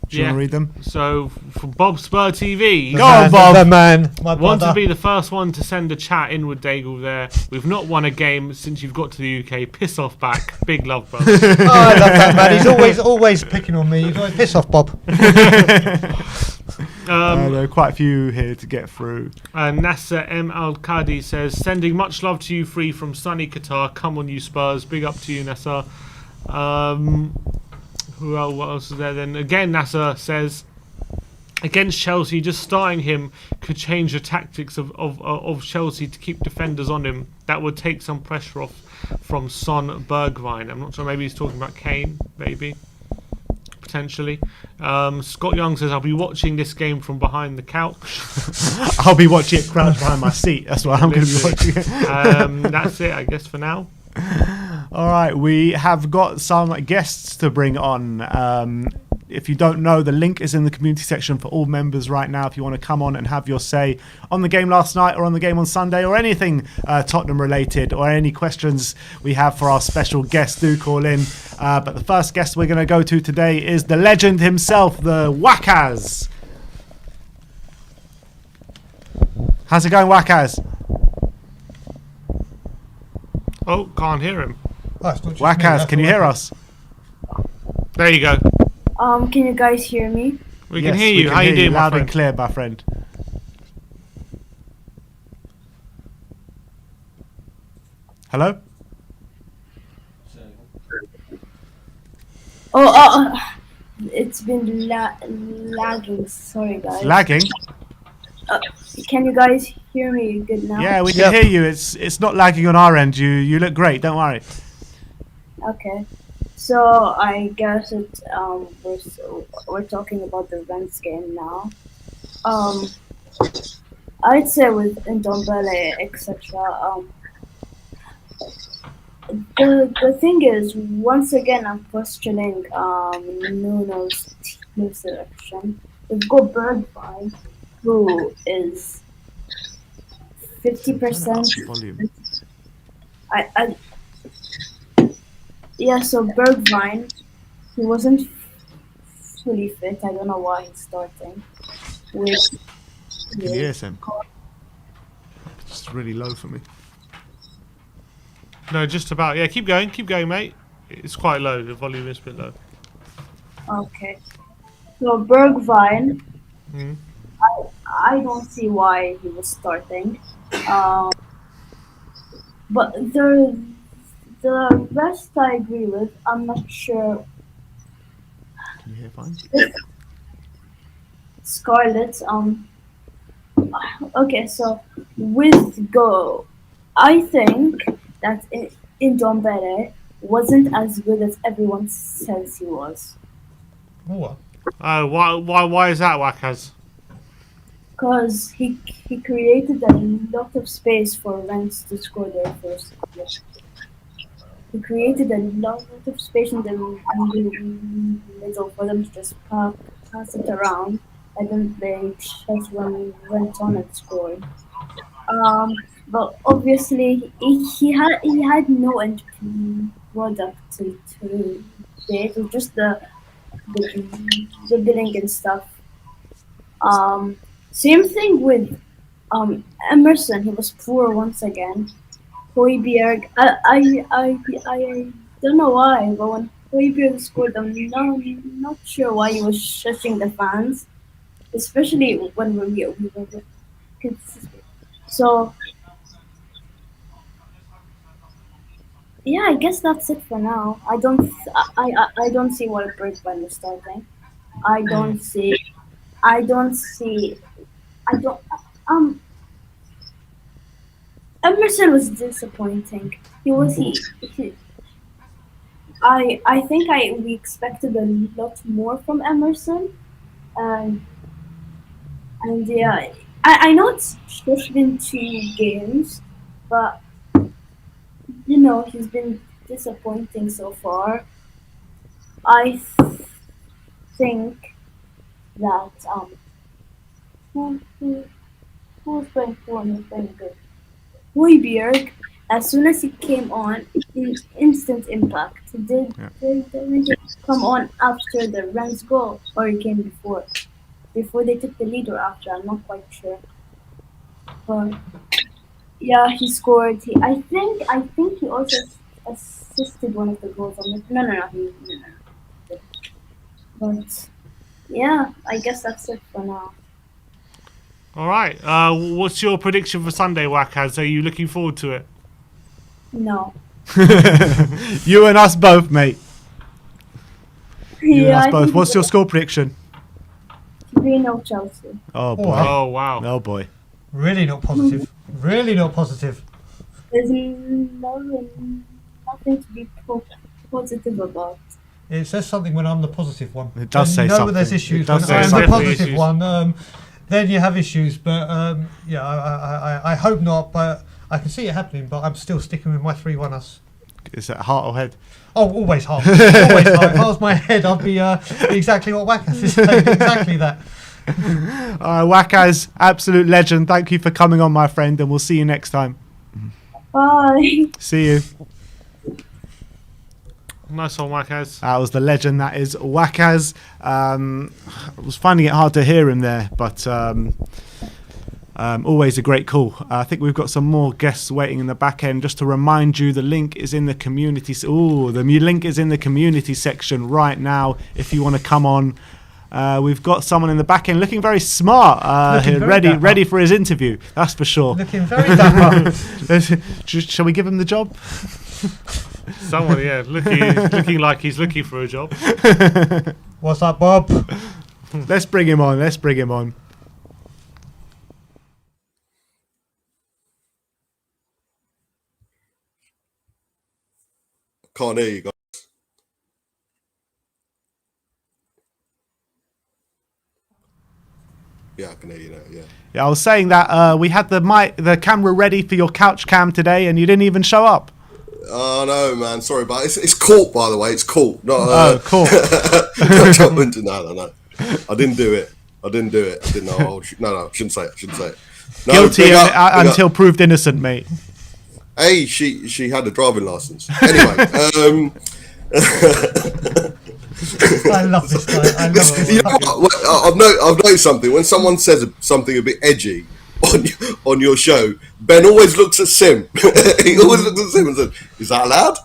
Speaker 1: Do you want to read them?
Speaker 2: So, from Bob Spur TV.
Speaker 3: Go on, Bob. The man. My
Speaker 2: want to be the first one to send a chat in with Daigle there. We've not won a game since you've got to the UK. Piss off back. Big love, brother.
Speaker 3: I love that man. He's always picking on me. He's always piss off, Bob.
Speaker 1: There are quite a few here to get through.
Speaker 2: Nasser M. Al-Qadi says, sending much love to you, free from sunny Qatar. Come on, you Spurs. Big up to you, Nasser. What else is there then? Again, Nasser says, against Chelsea, just starting him could change the tactics of Chelsea to keep defenders on him. That would take some pressure off from Son Bergwijn. I'm not sure, maybe he's talking about Kane, maybe. potentially. Scott Young says, I'll be watching this game from behind the couch.
Speaker 1: I'll be watching it crouched behind my seat. That's what I'm going to be watching.
Speaker 2: That's it, I guess, for now.
Speaker 1: All right, we have got some guests to bring on. If you don't know, the link is in the community section for all members right now. If you want to come on and have your say on the game last night or on the game on Sunday or anything Tottenham related or any questions we have for our special guests, do call in. But the first guest we're going to go to today is the legend himself, the Wakaz. How's it going, Wakaz?
Speaker 2: Oh, can't hear him.
Speaker 1: Wakaz, can you hear us?
Speaker 2: There you go.
Speaker 4: Can you guys hear me?
Speaker 2: We can hear you. How you doing, my
Speaker 1: loud
Speaker 2: friend?
Speaker 1: and clear, my friend. Hello?
Speaker 4: It's been lagging. Sorry, guys.
Speaker 1: Lagging?
Speaker 4: Can you guys hear me good now?
Speaker 1: Yeah, we can hear you. It's not lagging on our end. You look great. Don't worry.
Speaker 4: Okay. So I guess we're talking about the Rennes game now. I'd say with Ndombele, etc. The thing is, once again, I'm questioning Nuno's team selection. We've got Bergwijn, who is 50%. Yeah, so Bergwijn, he wasn't fully fit. I don't know why he's starting.
Speaker 1: Can you hear him? It's really low for me.
Speaker 2: No, just about. Yeah, keep going, mate. It's quite low. The volume is a bit low.
Speaker 4: Okay. So Bergwijn,
Speaker 2: Mm.
Speaker 4: I don't see why he was starting. But the rest I agree with. I'm not sure.
Speaker 1: Can you hear fine?
Speaker 4: Scarlet. Okay, so with Go, I think that Ndombele wasn't as good as everyone says he was.
Speaker 3: What?
Speaker 2: Why is that, Wakaz?
Speaker 4: Because he created a lot of space for Rennes to score their first goal. He created a lot of space in the middle for them to just pass it around, and then they just went on and scored. But obviously he had no end product to create. It was just the billing and stuff. Same thing with Emerson. He was poor once again. Højbjerg, I don't know why, but when Højbjerg scored, I'm not sure why he was shushing the fans, especially when we were consistent. So yeah, I guess that's it for now. I don't see why Bergwijn is starting. I don't see. Emerson was disappointing. I think we expected a lot more from Emerson, and yeah, I know it's just been 2 games, but he's been disappointing so far. I think that who's playing for and who's playing good. Højbjerg, as soon as he came on, instant impact. Did he come on after the Rennes goal, or he came before? Before they took the lead, or after? I'm not quite sure. But yeah, he scored. I think he also assisted one of the goals. No. But yeah, I guess that's it for now.
Speaker 2: All right. What's your prediction for Sunday, Wakaz? Are you looking forward to it?
Speaker 4: No.
Speaker 1: You and us both, mate. You and
Speaker 4: Yeah,
Speaker 1: us both. What's your score prediction?
Speaker 4: 3-0 Chelsea.
Speaker 1: Oh boy.
Speaker 2: Oh wow.
Speaker 1: Oh boy.
Speaker 3: Really not positive. Really not positive.
Speaker 4: There's nothing to be positive about.
Speaker 3: It says something when I'm the positive one.
Speaker 1: It does say something.
Speaker 3: When there's issues.
Speaker 1: When
Speaker 3: I'm the positive one, then you have issues. But I hope not. But I can see it happening. But I'm still sticking with my 3-1 us.
Speaker 1: Is that heart or head?
Speaker 3: Oh, always heart. Always heart. If I was my head, I'd be exactly what Wackaz is saying. Exactly that.
Speaker 1: Wackaz, absolute legend. Thank you for coming on, my friend, and we'll see you next time.
Speaker 4: Bye.
Speaker 1: See you.
Speaker 2: Nice one, Wackaz.
Speaker 1: That was the legend. That is Wackaz. I was finding it hard to hear him there, but always a great call. I think we've got some more guests waiting in the back end. Just to remind you, the link is in the community. The link is in the community section right now. If you want to come on, we've got someone in the back end looking very smart, ready for his interview. That's for sure.
Speaker 3: Looking very dapper.
Speaker 1: Shall we give him the job?
Speaker 2: Someone, looking like he's looking for a job.
Speaker 3: What's up, Bob?
Speaker 1: Let's bring him on.
Speaker 5: Can't hear you guys. Yeah, I can hear you now.
Speaker 1: Yeah, I was saying that we had the camera ready for your couch cam today, and you didn't even show up.
Speaker 5: Oh no, man. Sorry about it. It's caught, by the way. It's caught.
Speaker 1: Not, caught.
Speaker 5: No. I didn't do it. I didn't know. No, I shouldn't say it. No,
Speaker 1: guilty until proved innocent, mate.
Speaker 5: Hey, she had a driving license. Anyway,
Speaker 3: I love this guy.
Speaker 5: I've noticed something. When someone says something a bit edgy on your show, Ben always looks at Sim. He always looks at Sim and says, "Is that allowed?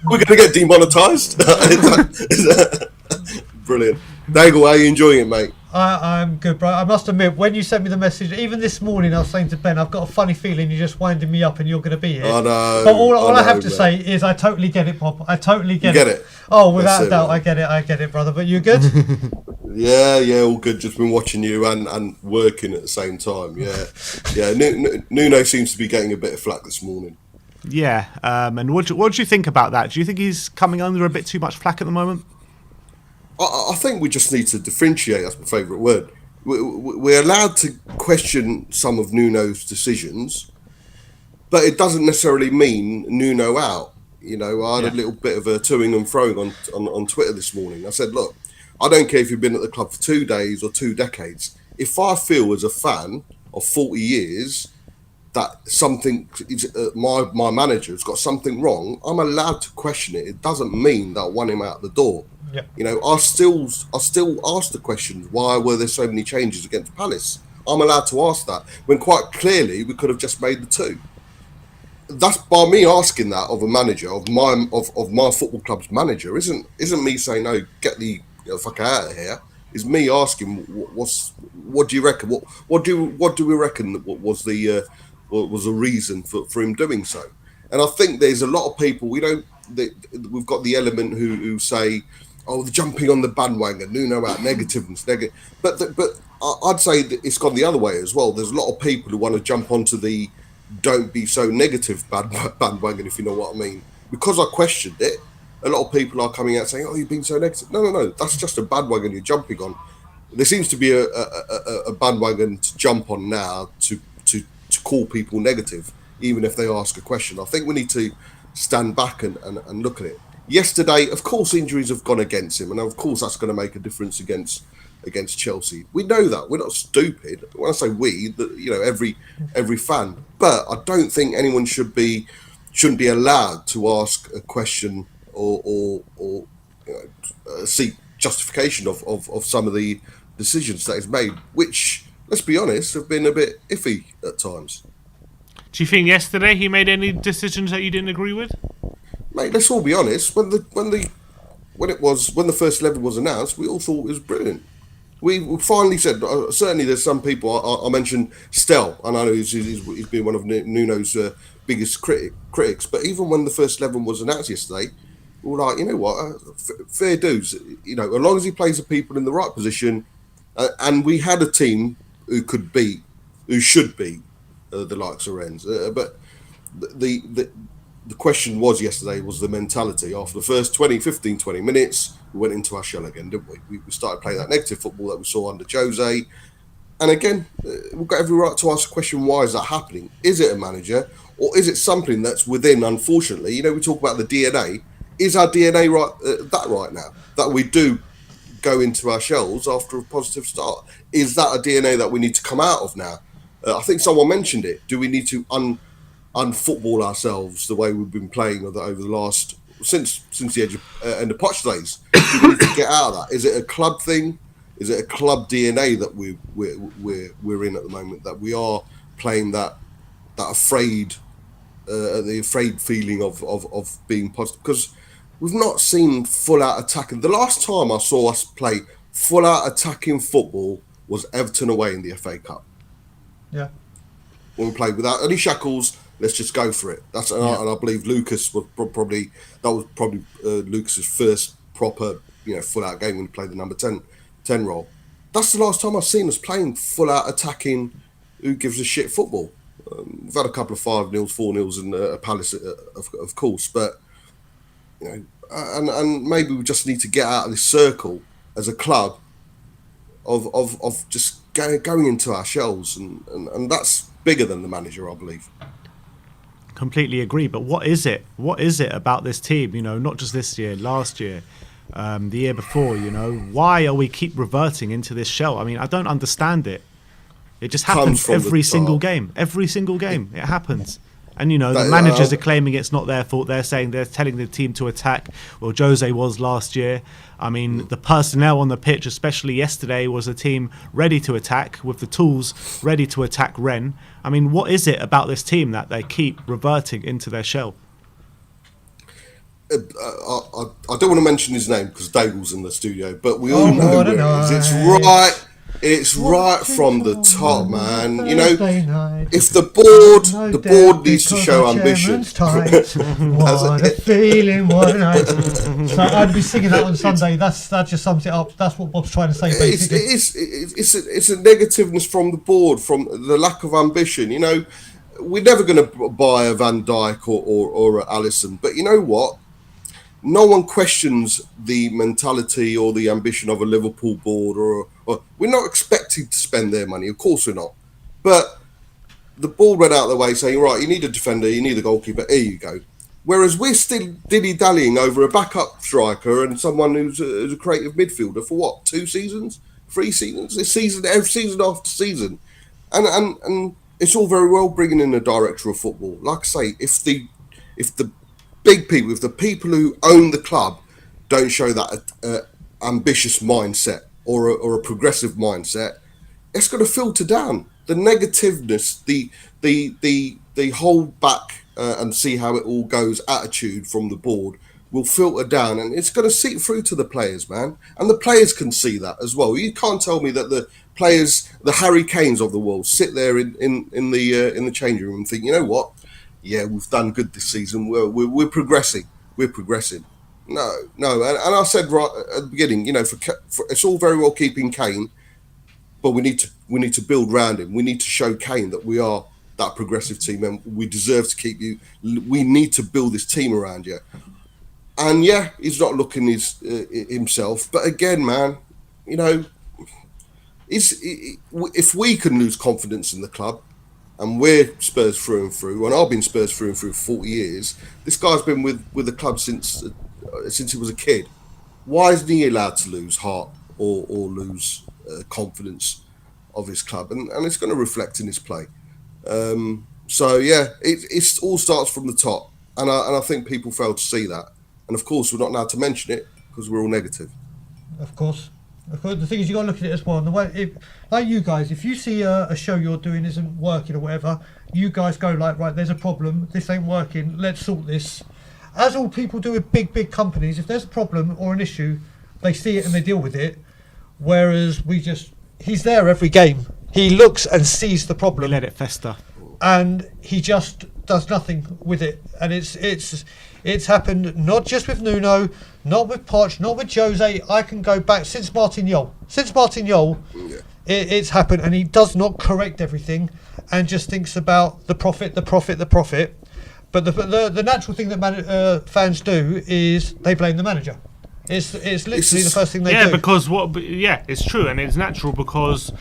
Speaker 5: We're going to get demonetised." Brilliant. Dangle, how are you enjoying it, mate?
Speaker 3: I'm good, bro. I must admit, when you sent me the message, even this morning, I was saying to Ben, I've got a funny feeling you're just winding me up and you're going to be here.
Speaker 5: I know.
Speaker 3: But all I have to say is I totally get it, Bob. I totally get it. Oh, without a doubt, I get it, brother. But you good?
Speaker 5: Yeah, all good. Just been watching you and working at the same time. Yeah. Nuno seems to be getting a bit of flack this morning.
Speaker 1: Yeah, and what do you think about that? Do you think he's coming under a bit too much flack at the moment?
Speaker 5: I think we just need to differentiate. That's my favourite word. We're allowed to question some of Nuno's decisions, but it doesn't necessarily mean Nuno out. You know, I had a little bit of a toing and froing on Twitter this morning. I said, look, I don't care if you've been at the club for 2 days or 2 decades. If I feel as a fan of 40 years that something is my manager has got something wrong, I'm allowed to question it. It doesn't mean that I want him out the door.
Speaker 3: Yeah.
Speaker 5: You know, I still ask the questions. Why were there so many changes against Palace? I'm allowed to ask that when quite clearly we could have just made the 2. That's by me asking that of a manager of my football club's manager. Isn't me saying no, get the fuck out of here. Is me asking what do you reckon? What do we reckon was the reason for him doing so? And I think there's a lot of people we've got the element who say, oh, the jumping on the bandwagon, Nuno out, negativeness. But I'd say that it's gone the other way as well. There's a lot of people who want to jump onto the don't be so negative bandwagon, if you know what I mean. Because I questioned it, a lot of people are coming out saying, oh, you've been so negative. No, that's just a bandwagon you're jumping on. There seems to be a bandwagon to jump on now to call people negative, even if they ask a question. I think we need to stand back and look at it. Yesterday, of course, injuries have gone against him, and of course that's going to make a difference against Chelsea. We know that. We're not stupid. When I say we, every fan. But I don't think anyone shouldn't be allowed to ask a question or seek justification of some of the decisions that he's made, which, let's be honest, have been a bit iffy at times.
Speaker 2: Do you think yesterday he made any decisions that you didn't agree with?
Speaker 5: Mate, let's all be honest. When the first 11 was announced, we all thought it was brilliant. We finally said, certainly there's some people, I mentioned Stel, and I know he's been one of Nuno's biggest critics, but even when the first 11 was announced yesterday, we were like, you know what, fair dues. You know, as long as he plays the people in the right position, and we had a team who should be the likes of Rennes, but the question was yesterday was the mentality. After the first 20 minutes, we went into our shell again, didn't we? We started playing that negative football that we saw under Jose. And again, we've got every right to ask the question, why is that happening? Is it a manager, or is it something that's within, unfortunately? You know, we talk about the DNA. Is our DNA right now? That we do go into our shells after a positive start? Is that a DNA that we need to come out of now? I think someone mentioned it. Do we need to unfootball ourselves the way we've been playing over the last since the end of Poch days? Do we need to get out of that? Is it a club thing? Is it a club DNA that we're in at the moment, that we are playing that afraid, the afraid feeling of being positive? Because we've not seen full out attacking. The last time I saw us play full out attacking football was Everton away in the FA Cup.
Speaker 3: Yeah.
Speaker 5: When we played without any shackles, let's just go for it. And I believe Lucas was probably Lucas's first proper, full out game when he played the number 10 role. That's the last time I've seen us playing full out attacking, who gives a shit football. We've had a couple of 5-0s, 4-0s in a Palace, of course, but and maybe we just need to get out of this circle as a club of just going into our shells, and that's bigger than the manager, I believe.
Speaker 1: Completely agree. But what is it? What is it about this team? Not just this year, last year, the year before. Why are we keep reverting into this shell? I mean, I don't understand it. It just happens every single game. Every single game, it happens. And the managers are claiming it's not their fault. They're telling the team to attack. Well, Jose was last year. I mean, the personnel on the pitch, especially yesterday, was a team ready to attack, with the tools ready to attack Rennes. I mean, what is it about this team that they keep reverting into their shell?
Speaker 5: I don't want to mention his name because Dable's in the studio, but we all know where it is. It's right. It's right from the top, man. If the board needs to show ambition.
Speaker 3: What a feeling, what a night. So I'd be singing that on Sunday. That just sums it up. That's what Bob's trying to say, basically.
Speaker 5: It's a negativeness from the board, from the lack of ambition. We're never going to buy a Van Dijk or Alisson, but you know what? No one questions the mentality or the ambition of a Liverpool board, or we're not expected to spend their money. Of course we're not. But the board went out of the way saying, right, you need a defender, you need a goalkeeper, here you go. Whereas we're still dilly-dallying over a backup striker and someone who's a creative midfielder for what, 2 seasons? 3 seasons? Every season after season. And it's all very well bringing in a director of football. Like I say, if the big people, if the people who own the club don't show that ambitious mindset or a progressive mindset, it's going to filter down. The negativeness, the hold back and see how it all goes attitude from the board will filter down, and it's going to seep through to the players, man. And the players can see that as well. You can't tell me that the players, the Harry Kanes of the world, sit there in the changing room and think, you know what? Yeah, we've done good this season. We're progressing. We're progressing. No. And I said right at the beginning, for it's all very well keeping Kane, but we need to build around him. We need to show Kane that we are that progressive team, and we deserve to keep you. We need to build this team around you. And yeah, he's not looking himself. But again, man, if we can lose confidence in the club, and we're Spurs through and through, and I've been Spurs through and through for 40 years. This guy's been with the club since he was a kid. Why isn't he allowed to lose heart or lose confidence of his club? And it's going to reflect in his play. So yeah, it all starts from the top, and I think people fail to see that. And of course, we're not allowed to mention it because we're all negative.
Speaker 3: Of course. The thing is, you got to look at it as well. And the way, like you guys, if you see a show you're doing isn't working or whatever, you guys go like, right, there's a problem. This ain't working. Let's sort this. As all people do with big companies, if there's a problem or an issue, they see it and they deal with it. Whereas he's there every game. He looks and sees the problem.
Speaker 1: We let it fester.
Speaker 3: And he just does nothing with it. And it's happened not just with Nuno, not with Poch, not with Jose. I can go back since Martin Jol. It's happened, and he does not correct everything and just thinks about the profit. But the natural thing that fans do is they blame the manager. It's literally the first thing they do.
Speaker 2: Yeah, because it's true, and it's natural because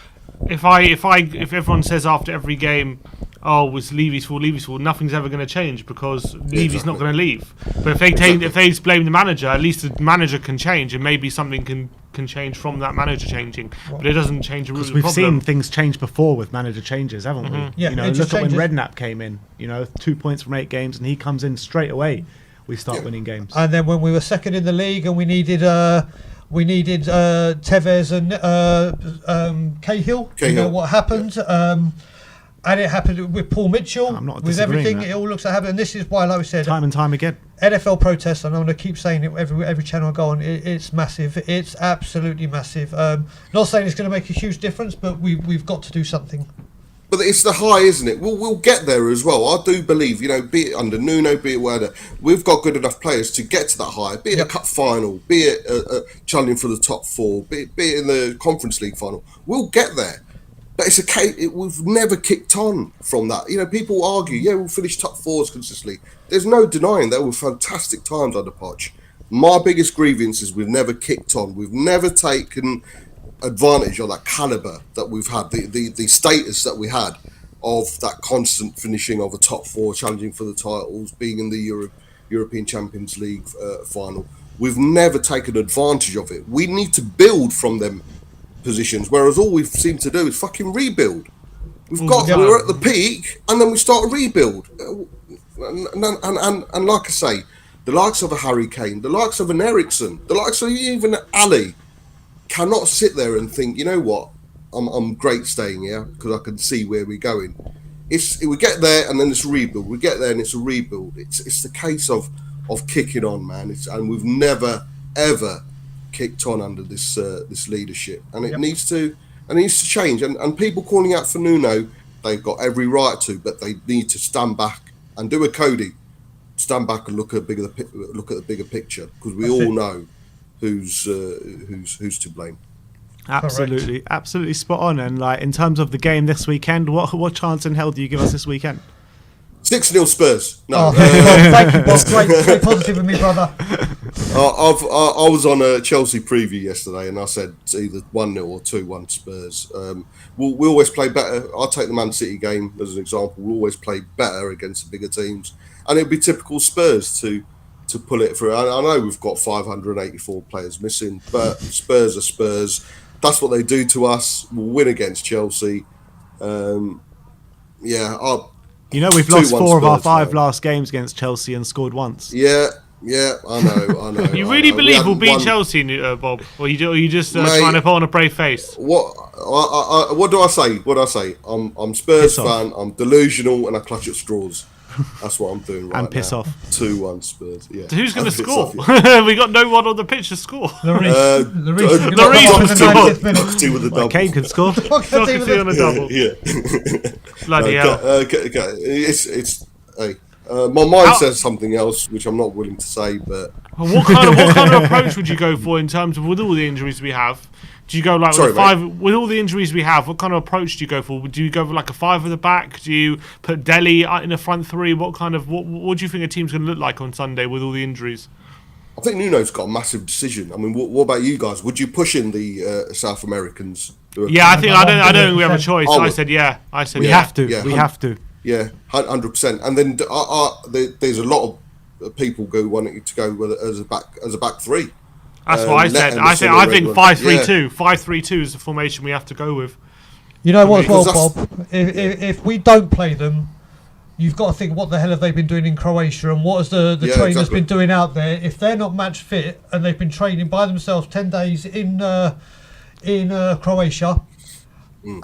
Speaker 2: if everyone says after every game, oh, it's Levy's fault, nothing's ever going to change because Levy's not going to leave. But if they blame the manager, at least the manager can change, and maybe something can change from that manager changing. But it doesn't change the root of the problem.
Speaker 1: We've seen things change before with manager changes, haven't we?
Speaker 3: Yeah,
Speaker 1: look at when Redknapp came in. 2 points from 8 games, and he comes in straight away. We start winning games.
Speaker 3: And then when we were second in the league, and we needed Tevez and Cahill. You know what happened? And it happened with Paul Mitchell.
Speaker 1: I'm not
Speaker 3: with everything,
Speaker 1: that.
Speaker 3: it all looks like happening. And this is why, like we said,
Speaker 1: time and time again,
Speaker 3: NFL protests. And I'm going to keep saying it every channel I go on. It's massive. It's absolutely massive. Not saying it's going to make a huge difference, but we've got to do something.
Speaker 5: But it's the high, isn't it? We'll get there as well. I do believe, be it under Nuno, be it whether we've got good enough players to get to that high. Be it a cup final, be it challenging for the top 4, be it in the Conference League final. We'll get there. But it's a case. We've never kicked on from that. People argue, we'll finish top 4s consistently. There's no denying there were fantastic times under Poch. My biggest grievance is we've never kicked on. We've never taken advantage of that calibre that we've had, the status that we had of that constant finishing of a top 4, challenging for the titles, being in the European Champions League final. We've never taken advantage of it. We need to build from them positions, whereas all we seem to do is fucking rebuild. We're at the peak, and then we start a rebuild. And like I say, the likes of a Harry Kane, the likes of an Eriksen, the likes of even Ali, cannot sit there and think, you know what, I'm great staying here because I can see where we're going. We get there and then it's a rebuild. We get there and it's a rebuild. It's the case of kicking on, man. And we've never ever kicked on under this leadership, and it needs to change. And people calling out for Nuno, they've got every right to, but they need to stand back and do a Cody, stand back and look at the bigger picture, because we all know who's to blame.
Speaker 1: Absolutely spot on. And in terms of the game this weekend, what chance in hell do you give us this weekend?
Speaker 5: 6-0 Spurs. No,
Speaker 3: thank you, Bob. Great positive with me, brother.
Speaker 5: I was on a Chelsea preview yesterday, and I said it's either 1-0 or 2-1 Spurs. We always play better. I'll take the Man City game as an example. We always play better against the bigger teams, and it'd be typical Spurs to pull it through. I know we've got 584 players missing, but Spurs are Spurs. That's what they do to us. We'll win against Chelsea.
Speaker 1: We've lost 4 of our 5 last games against Chelsea and scored once.
Speaker 5: Yeah, I know.
Speaker 2: You really believe we'll beat Chelsea, Bob? Or are you just trying to put on a brave face?
Speaker 5: What do I say? I'm Spurs fan. I'm delusional, and I clutch at straws. That's what I'm doing right now.
Speaker 1: And piss off.
Speaker 5: 2-1 Spurs. Yeah.
Speaker 2: So who's going to score? We got no one on the pitch to score.
Speaker 3: Lloris
Speaker 5: with the double.
Speaker 1: Kane can score.
Speaker 2: Doherty on a double.
Speaker 5: Yeah.
Speaker 2: Bloody hell.
Speaker 5: My mind says something else, which I'm not willing to say. But
Speaker 2: what kind of approach would you go for in terms of, with all the injuries we have? Do you go with all the injuries we have? What kind of approach do you go for? Do you go for a 5 at the back? Do you put Dele in the front 3? What do you think a team's going to look like on Sunday with all the injuries?
Speaker 5: I think Nuno's got a massive decision. I mean, what about you guys? Would you push in the South Americans?
Speaker 2: Yeah, I don't think we have a choice. I said yeah.
Speaker 1: We have to. We have to.
Speaker 5: Yeah, 100%. And then there's a lot of people wanting to go as a back 3.
Speaker 2: That's what I said. I think 5-3-2. 5-3-2 is the formation we have to go with.
Speaker 3: You know what, as well, Bob? If we don't play them, you've got to think, what the hell have they been doing in Croatia, and what has the trainers been doing out there? If they're not match fit and they've been training by themselves 10 days in Croatia,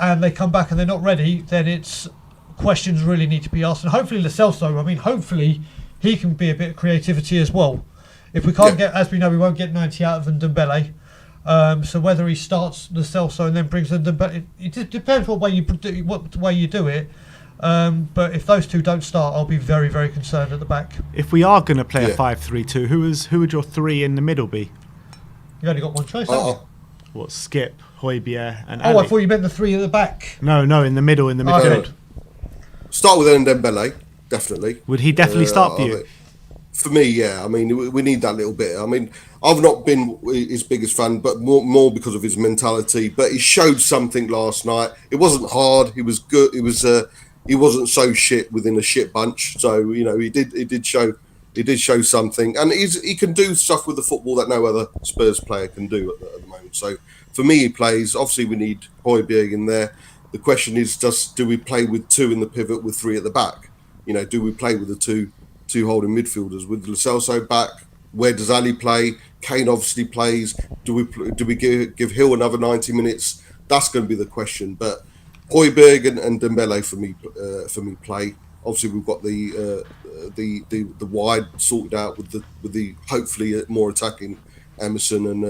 Speaker 3: and they come back and they're not ready, then it's questions really need to be asked. And hopefully Lo Celso, hopefully he can be a bit of creativity as well. If we can't get, as we know, we won't get 90 out of Ndombele. So whether he starts Lo Celso and then brings Ndombele, it just depends what way you do it. But if those two don't start, I'll be very, very concerned at the back.
Speaker 1: If we are going to play a 5-3-2, who would your 3 in the middle be?
Speaker 3: You've only got one choice, haven't you?
Speaker 1: What, Skip, Højbjerg and Ali?
Speaker 3: I thought you meant the 3 at the back.
Speaker 1: No, in the middle, midfield.
Speaker 5: Start with Ndombele. definitely.
Speaker 1: Would he definitely start for you?
Speaker 5: For me, yeah. I mean, we need that little bit. I mean, I've not been his biggest fan, but more because of his mentality. But he showed something last night. It wasn't hard. He was good. He wasn't so shit within a shit bunch. So he did show something, and he can do stuff with the football that no other Spurs player can do at the moment. So for me, he plays. Obviously, we need Højbjerg in there. The question is, do we play with 2 in the pivot with 3 at the back? Do we play with the two holding midfielders with Lo Celso back? Where does Ali play? Kane obviously plays. Do we give Hill another 90 minutes? That's going to be the question. But Højbjerg and Dembele for me play. Obviously, we've got the wide sorted out with the hopefully more attacking Emerson and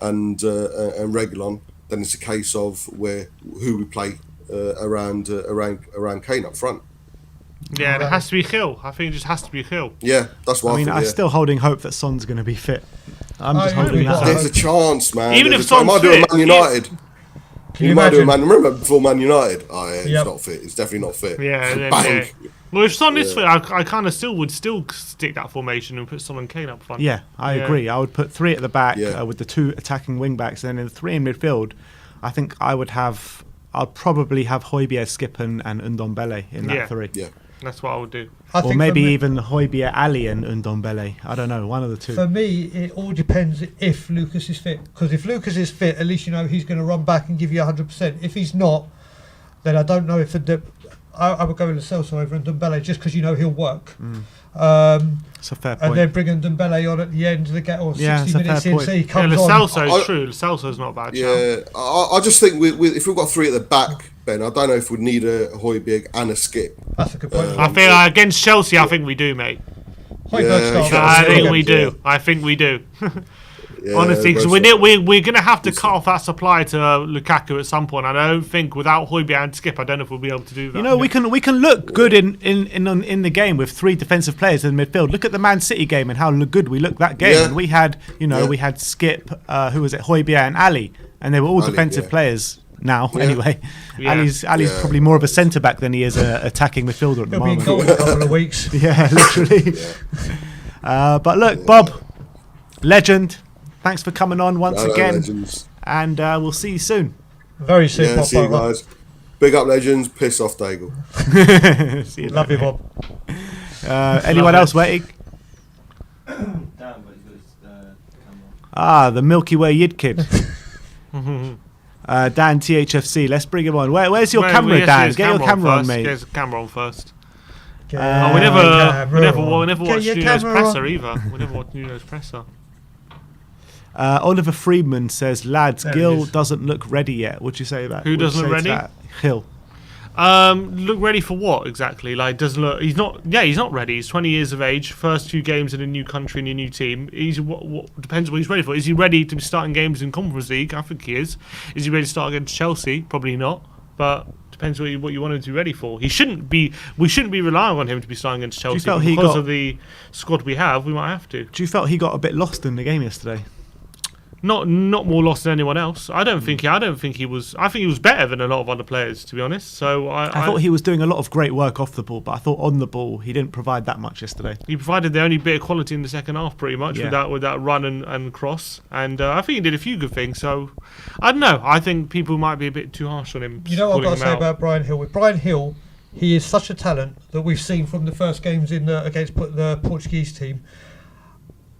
Speaker 5: Reguilon. Then it's a case of who we play around Kane up front.
Speaker 2: Yeah, and it has to be Gil. I think it just has to be Gil.
Speaker 5: Yeah, that's what I mean.
Speaker 1: I'm still holding hope that Son's going to be fit. I'm just holding that.
Speaker 5: There's a chance, man.
Speaker 2: Even if Son's
Speaker 5: fit,
Speaker 2: fit,
Speaker 5: Man United.
Speaker 3: Can you imagine?
Speaker 5: Remember before Man United? Oh, yeah, he's not fit. He's definitely not fit.
Speaker 2: Yeah,
Speaker 5: bang.
Speaker 2: Yeah. Well, if Son is fit, I kind of would still stick that formation and put Son and Kane up front.
Speaker 1: Yeah, I agree. I would put 3 at the back with the 2 attacking wing backs, and then the 3 in midfield. I think I'd probably have Højbjerg, Skip and Ndombele in that 3.
Speaker 5: Yeah.
Speaker 2: That's what I would do.
Speaker 1: Or maybe even Højbjerg, Ali and Ndombele. I don't know, one of the 2.
Speaker 3: For me, it all depends if Lucas is fit. Because if Lucas is fit, at least he's going to run back and give you 100%. If he's not, then I don't know if I would go with Lo Celso over Ndombele just because he'll work.
Speaker 1: It's a fair point.
Speaker 3: And then bring Ndombele on at the end of the game, or 60 minutes in, so he comes
Speaker 2: Lo
Speaker 3: on.
Speaker 2: Celso is true. Lo Celso's not a bad.
Speaker 5: Yeah, I just think if we've got 3 at the back, Ben, I don't know if we'd need a Højbjerg and a Skip.
Speaker 3: That's a good point.
Speaker 2: I feel against Chelsea, I think we do, mate. I think we do. Honestly, because we're going to have to cut off that supply to Lukaku at some point. I don't think without Højbjerg and Skip, I don't know if we'll be able to do that.
Speaker 1: We can look good in the game with 3 defensive players in midfield. Look at the Man City game and how good we looked that game.
Speaker 5: Yeah.
Speaker 1: And we had we had Skip, who was it, Højbjerg and Ali, and they were all defensive players. Now, anyway, Ali's probably more of a centre back than he is an attacking midfielder at the moment.
Speaker 3: He'll be in goal in a couple of weeks.
Speaker 1: Yeah, literally. But look, Bob, legend. Thanks for coming on once again,
Speaker 5: legends.
Speaker 1: And we'll see you soon.
Speaker 3: Very soon,
Speaker 5: Yeah,
Speaker 3: Bob.
Speaker 5: see you guys. Big up, legends. Piss off, Daigle.
Speaker 1: See you
Speaker 3: Love you, Bob.
Speaker 1: Anyone else waiting? The Milky Way Yid kid. Dan THFC, let's bring him on. Where's your camera, Dan? Get your camera on, mate.
Speaker 2: Get his camera on first. We never watched Nuno's presser either. We never watched Nuno's presser.
Speaker 1: Oliver Friedman says, lads, Gil doesn't look ready yet. What'd you say about
Speaker 2: Who doesn't look ready?
Speaker 1: Gil.
Speaker 2: Look ready for what exactly? Like, doesn't look. He's not. Yeah, he's not ready. He's 20 years of age. First 2 games in a new country and a new team. He's what depends what he's ready for. Is he ready to be starting games in Conference League? I think he is. Is he ready to start against Chelsea? Probably not. But depends what you want him to be ready for. He shouldn't be. We shouldn't be relying on him to be starting against Chelsea because of the squad we have. We might have to.
Speaker 1: Do you felt he got a bit lost in the game yesterday?
Speaker 2: Not more lost than anyone else. I think he was. I think he was better than a lot of other players, to be honest. So I
Speaker 1: thought he was doing a lot of great work off the ball, but I thought on the ball he didn't provide that much yesterday.
Speaker 2: He provided the only bit of quality in the second half, pretty much, with that run and cross. And I think he did a few good things. So I don't know. I think people might be a bit too harsh on him.
Speaker 3: You know what I've got to say about Bryan Gil? With Bryan Gil, he is such a talent that we've seen from the first games against the Portuguese team.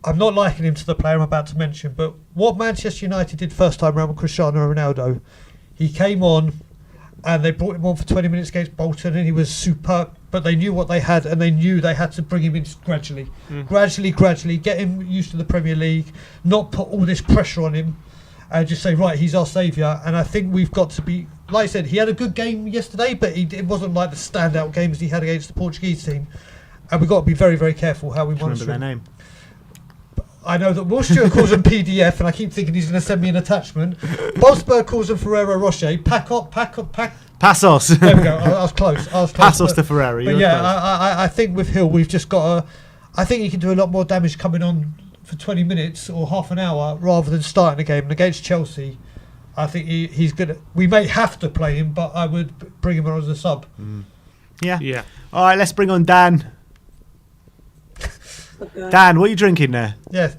Speaker 3: I'm not liking him to the player I'm about to mention, but what Manchester United did first time around with Cristiano Ronaldo, he came on and they brought him on for 20 minutes against Bolton and he was superb, but they knew what they had and they knew they had to bring him in gradually. Gradually, get him used to the Premier League, not put all this pressure on him and just say, right, he's our saviour. And I think we've got to be, like I said, he had a good game yesterday, but it wasn't like the standout games he had against the Portuguese team. And we've got to be very, very careful how we monitor
Speaker 1: their name.
Speaker 3: I know that Will Stewart calls them PDF, and I keep thinking he's going to send me an attachment. Bob Spur calls them Ferrero Rocher.
Speaker 1: Passos.
Speaker 3: There we go. I was close.
Speaker 1: Passos to Ferrero.
Speaker 3: But yeah, I think with Hill, we've just got to. I think he can do a lot more damage coming on for 20 minutes or half an hour rather than starting the game. And against Chelsea, I think he's good. We may have to play him, but I would bring him on as a sub.
Speaker 1: Yeah?
Speaker 2: Yeah.
Speaker 1: All right, let's bring on Dan.
Speaker 6: Okay.
Speaker 1: Dan, what are you drinking there?
Speaker 3: Yeah.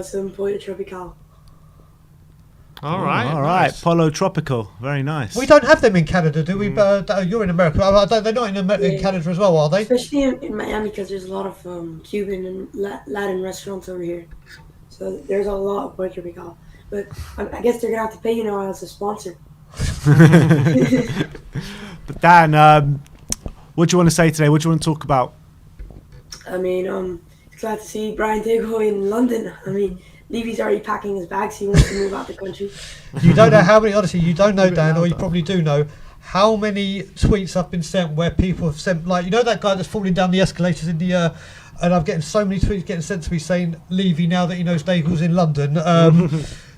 Speaker 6: Some Pollo Tropical.
Speaker 2: All right.
Speaker 1: All right,
Speaker 2: Nice.
Speaker 1: Polo Tropical. Very nice.
Speaker 3: We don't have them in Canada, do we? You're in America. They're not in Canada as well, are they?
Speaker 6: Especially in Miami, because there's a lot of Cuban and Latin restaurants over here. So there's a lot of Pollo Tropical. But I guess they're going to have to pay you now as a sponsor.
Speaker 1: But Dan, what do you want to say today? What do you want to talk about?
Speaker 6: I mean, glad to see Bryan Gil in London. I mean, Levy's already packing his bags. He wants to move out the country.
Speaker 3: You don't know how many, honestly, you don't know, Dan, or you probably do know, how many tweets have been sent where people have sent, like, you know that guy that's falling down the escalators in the, and I'm getting so many tweets getting sent to me saying, Levy, now that he knows Nagel's in London.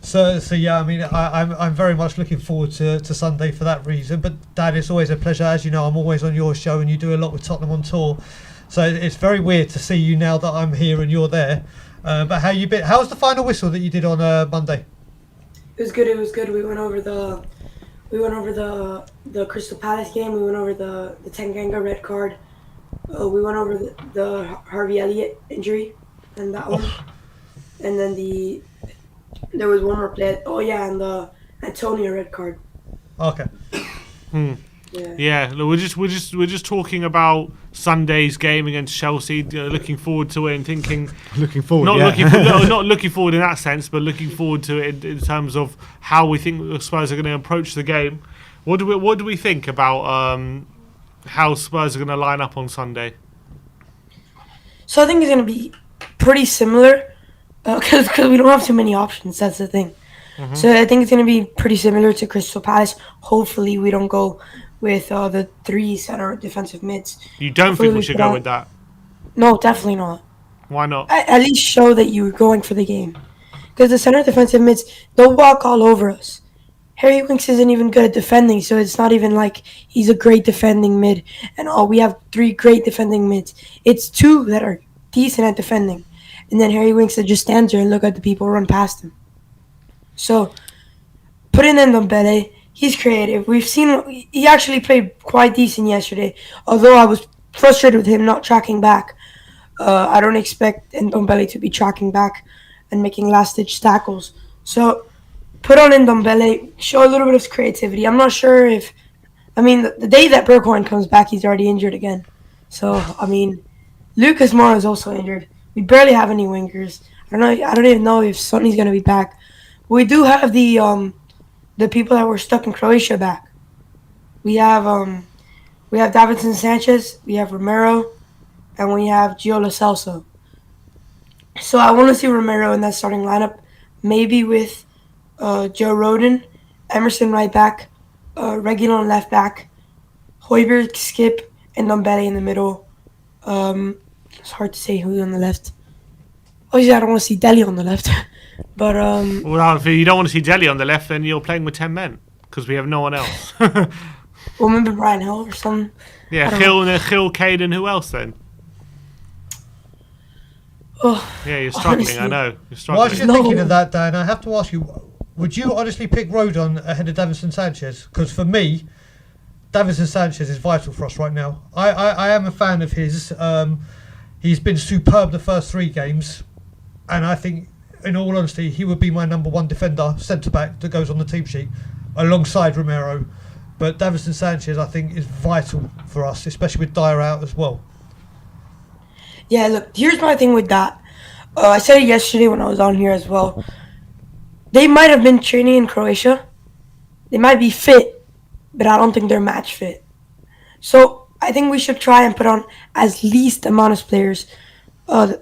Speaker 3: So yeah, I mean, I'm very much looking forward to Sunday for that reason. But Dan, it's always a pleasure. As you know, I'm always on your show and you do a lot with Tottenham on tour. So it's very weird to see you now that I'm here and you're there. But how you been? How was the final whistle that you did on Monday?
Speaker 6: It was good. It was good. We went over the Crystal Palace game. We went over the Tanganga red card. We went over the Harvey Elliott injury and that one. And then there was one more play. Oh yeah, and the Antonio red card.
Speaker 3: Okay.
Speaker 2: Yeah, we're just talking about Sunday's game against Chelsea. Looking forward to it and thinking.
Speaker 1: Looking forward.
Speaker 2: Not looking forward in that sense, but looking forward to it in terms of how we think the Spurs are going to approach the game. What do we think about how Spurs are going to line up on Sunday?
Speaker 6: So I think it's going to be pretty similar because we don't have too many options. That's the thing. So I think it's going to be pretty similar to Crystal Palace. Hopefully we don't go with the three center defensive mids.
Speaker 2: You don't think we should go with that?
Speaker 6: No, definitely not.
Speaker 2: Why not?
Speaker 6: At least show that you're going for the game. Because the center defensive mids, they'll walk all over us. Harry Winks isn't even good at defending, so it's not even like he's a great defending mid. And we have three great defending mids. It's two that are decent at defending. And then Harry Winks that just stands there and look at the people run past him. So, put in Ndombele. He's creative. We've seen he actually played quite decent yesterday. Although I was frustrated with him not tracking back. I don't expect Ndombele to be tracking back and making last-ditch tackles. So, put on Ndombele. Show a little bit of creativity. I'm not sure if... I mean, the day that Bergwijn comes back, he's already injured again. So, I mean, Lucas Moura is also injured. We barely have any wingers. I don't even know if Sonny's going to be back. We do have the people that were stuck in Croatia back. We have Davinson Sanchez, we have Romero, and we have Gio Lo Celso. So I want to see Romero in that starting lineup, maybe with Joe Rodon, Emerson right back, Reguilon left back, Højbjerg, Skip, and Ndombele in the middle. It's hard to say who's on the left. Obviously, I don't want to see Dele on the left. But
Speaker 2: well, if you don't want to see Jelly on the left, then you're playing with 10 men because we have no one else.
Speaker 6: well, remember Bryan Gil or something?
Speaker 2: Yeah, Gil, Kane, and who else then?
Speaker 6: Oh,
Speaker 2: yeah, you're struggling.
Speaker 6: honestly,
Speaker 2: I know you're struggling.
Speaker 3: Whilst you're thinking of that, Dan, I have to ask you: would you honestly pick Rodon ahead of Davinson Sanchez? Because for me, Davinson Sanchez is vital for us right now. I am a fan of his. He's been superb the first 3 games, and I think, in all honesty, he would be my number 1 defender, centre-back, that goes on the team sheet, alongside Romero. But Davinson Sanchez, I think, is vital for us, especially with Dyer out as well.
Speaker 6: Yeah, look, here's my thing with that. I said it yesterday when I was on here as well. They might have been training in Croatia. They might be fit, but I don't think they're match fit. So I think we should try and put on as least amount of players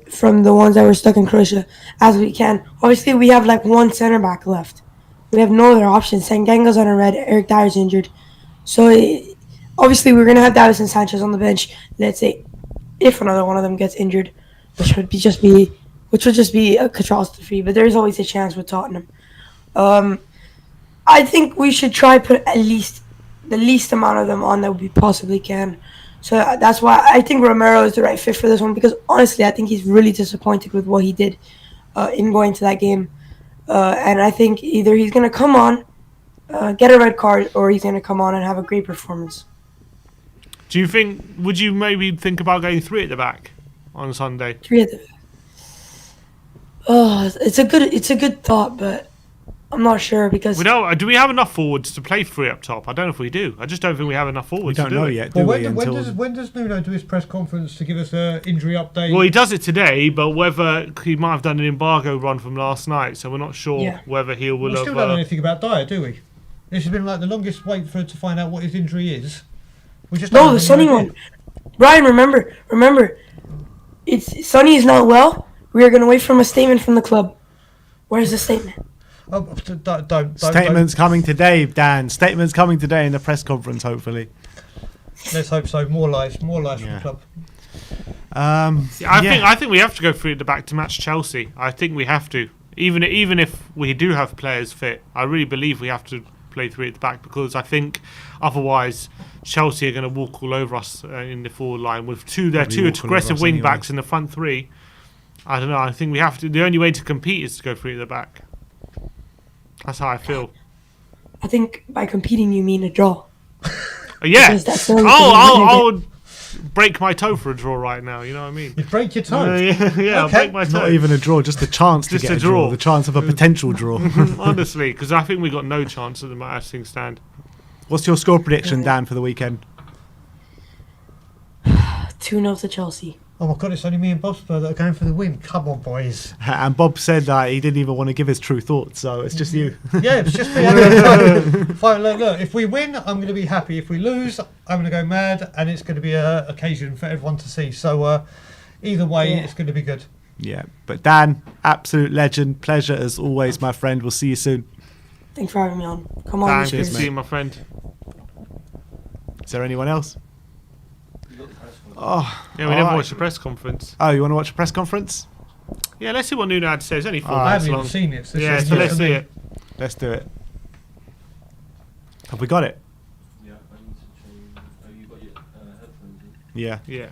Speaker 6: from the ones that were stuck in Croatia as we can. Obviously, we have like 1 center back left. We have no other options. Sanganga's on a red. Eric Dyer's injured. So obviously, we're gonna have Davinson Sanchez on the bench. Let's say if another one of them gets injured, which would just be a catastrophe. But there's always a chance with Tottenham. I think we should try put at least the least amount of them on that we possibly can. So that's why I think Romero is the right fit for this one, because honestly, I think he's really disappointed with what he did in going to that game. And I think either he's going to come on, get a red card, or he's going to come on and have a great performance.
Speaker 2: Do you think? Would you maybe think about going 3 at the back on Sunday?
Speaker 6: 3 at the back. Oh, it's a good thought, but I'm not sure because
Speaker 2: Do we have enough forwards to play 3 up top? I don't know if we do. I just don't think we have enough forwards.
Speaker 1: We don't know yet, do
Speaker 3: well,
Speaker 1: we?
Speaker 3: When does Nuno do his press conference to give us an injury update?
Speaker 2: Well, he does it today, but whether he might have done an embargo run from last night, so we're not sure whether he will
Speaker 3: we
Speaker 2: have.
Speaker 3: still don't know anything about Dyer, do we? This has been like the longest wait for to find out what his injury is. We just
Speaker 6: the Sonny one. Brian, remember, it's Sonny is not well. We are going to wait for a statement from the club. Where's the statement?
Speaker 1: Statement's coming today, Dan. Statement's coming today in the press conference, hopefully.
Speaker 3: Let's hope so. More lies from the club.
Speaker 2: I think we have to go 3 at the back to match Chelsea. I think we have to, even if we do have players fit. I really believe we have to play 3 at the back because I think otherwise Chelsea are going to walk all over us in the forward line with two aggressive wing backs in the front 3. I don't know. I think we have to. The only way to compete is to go 3 at the back. That's how I feel.
Speaker 6: I think by competing you mean a draw.
Speaker 2: Yeah. I'll break my toe for a draw right now. You know what I mean?
Speaker 3: You break your toe?
Speaker 2: I'll break my toe.
Speaker 1: Not even a draw, just a chance to get a draw. The chance of a potential draw.
Speaker 2: Honestly, because I think we got no chance at the match thing stand.
Speaker 1: What's your score prediction, Dan, for the weekend?
Speaker 6: 2-0 to Chelsea.
Speaker 3: Oh my God, it's only me and Bob Spur that are going for the win. Come on, boys.
Speaker 1: And Bob said that he didn't even want to give his true thoughts, so it's just you.
Speaker 3: Yeah, it's just me. Fine, look, if we win, I'm going to be happy. If we lose, I'm going to go mad, and it's going to be an occasion for everyone to see. So either way, it's going to be good.
Speaker 1: Yeah, but Dan, absolute legend. Pleasure as always, my friend. We'll see you soon.
Speaker 6: Thanks for having me on. Come on,
Speaker 2: Thanks, see you, my friend.
Speaker 1: Is there anyone else?
Speaker 2: Oh, yeah, we never watched the press conference.
Speaker 1: Oh, you want to watch a press conference?
Speaker 2: Yeah, let's see what Nuno had to say. It's only 4
Speaker 3: I
Speaker 2: minutes
Speaker 3: haven't
Speaker 2: long.
Speaker 3: even seen it. So
Speaker 2: let's see it.
Speaker 1: Let's do it. Have we got it?
Speaker 7: Yeah, I need to change. Oh, you got your headphones in?
Speaker 1: Yeah.
Speaker 2: Yeah.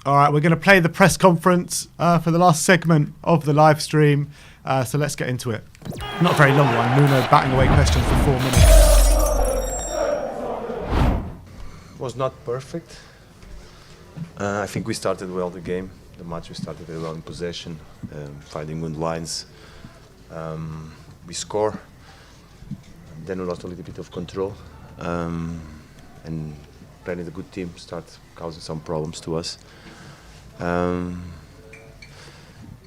Speaker 1: All right, we're going to play the press conference for the last segment of the live stream. So let's get into it. Not a very long one. Nuno batting away questions for 4 minutes.
Speaker 8: Was not perfect. I think we started well the game. The match we started very well in possession, finding good lines. We score. Then we lost a little bit of control. And playing a good team start causing some problems to us. And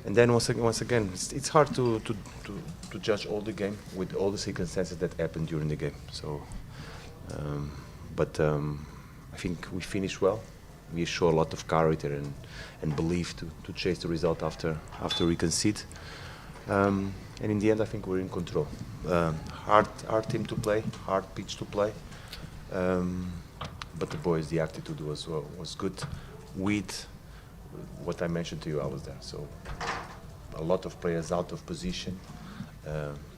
Speaker 8: then once again, it's hard to judge all the game with all the circumstances that happened during the game. So, I think we finished well. We show a lot of character and belief to chase the result after we concede. And in the end, I think we're in control. Hard team to play, hard pitch to play. But the boys, the attitude was good. With what I mentioned to you, I was there. So a lot of players out of position.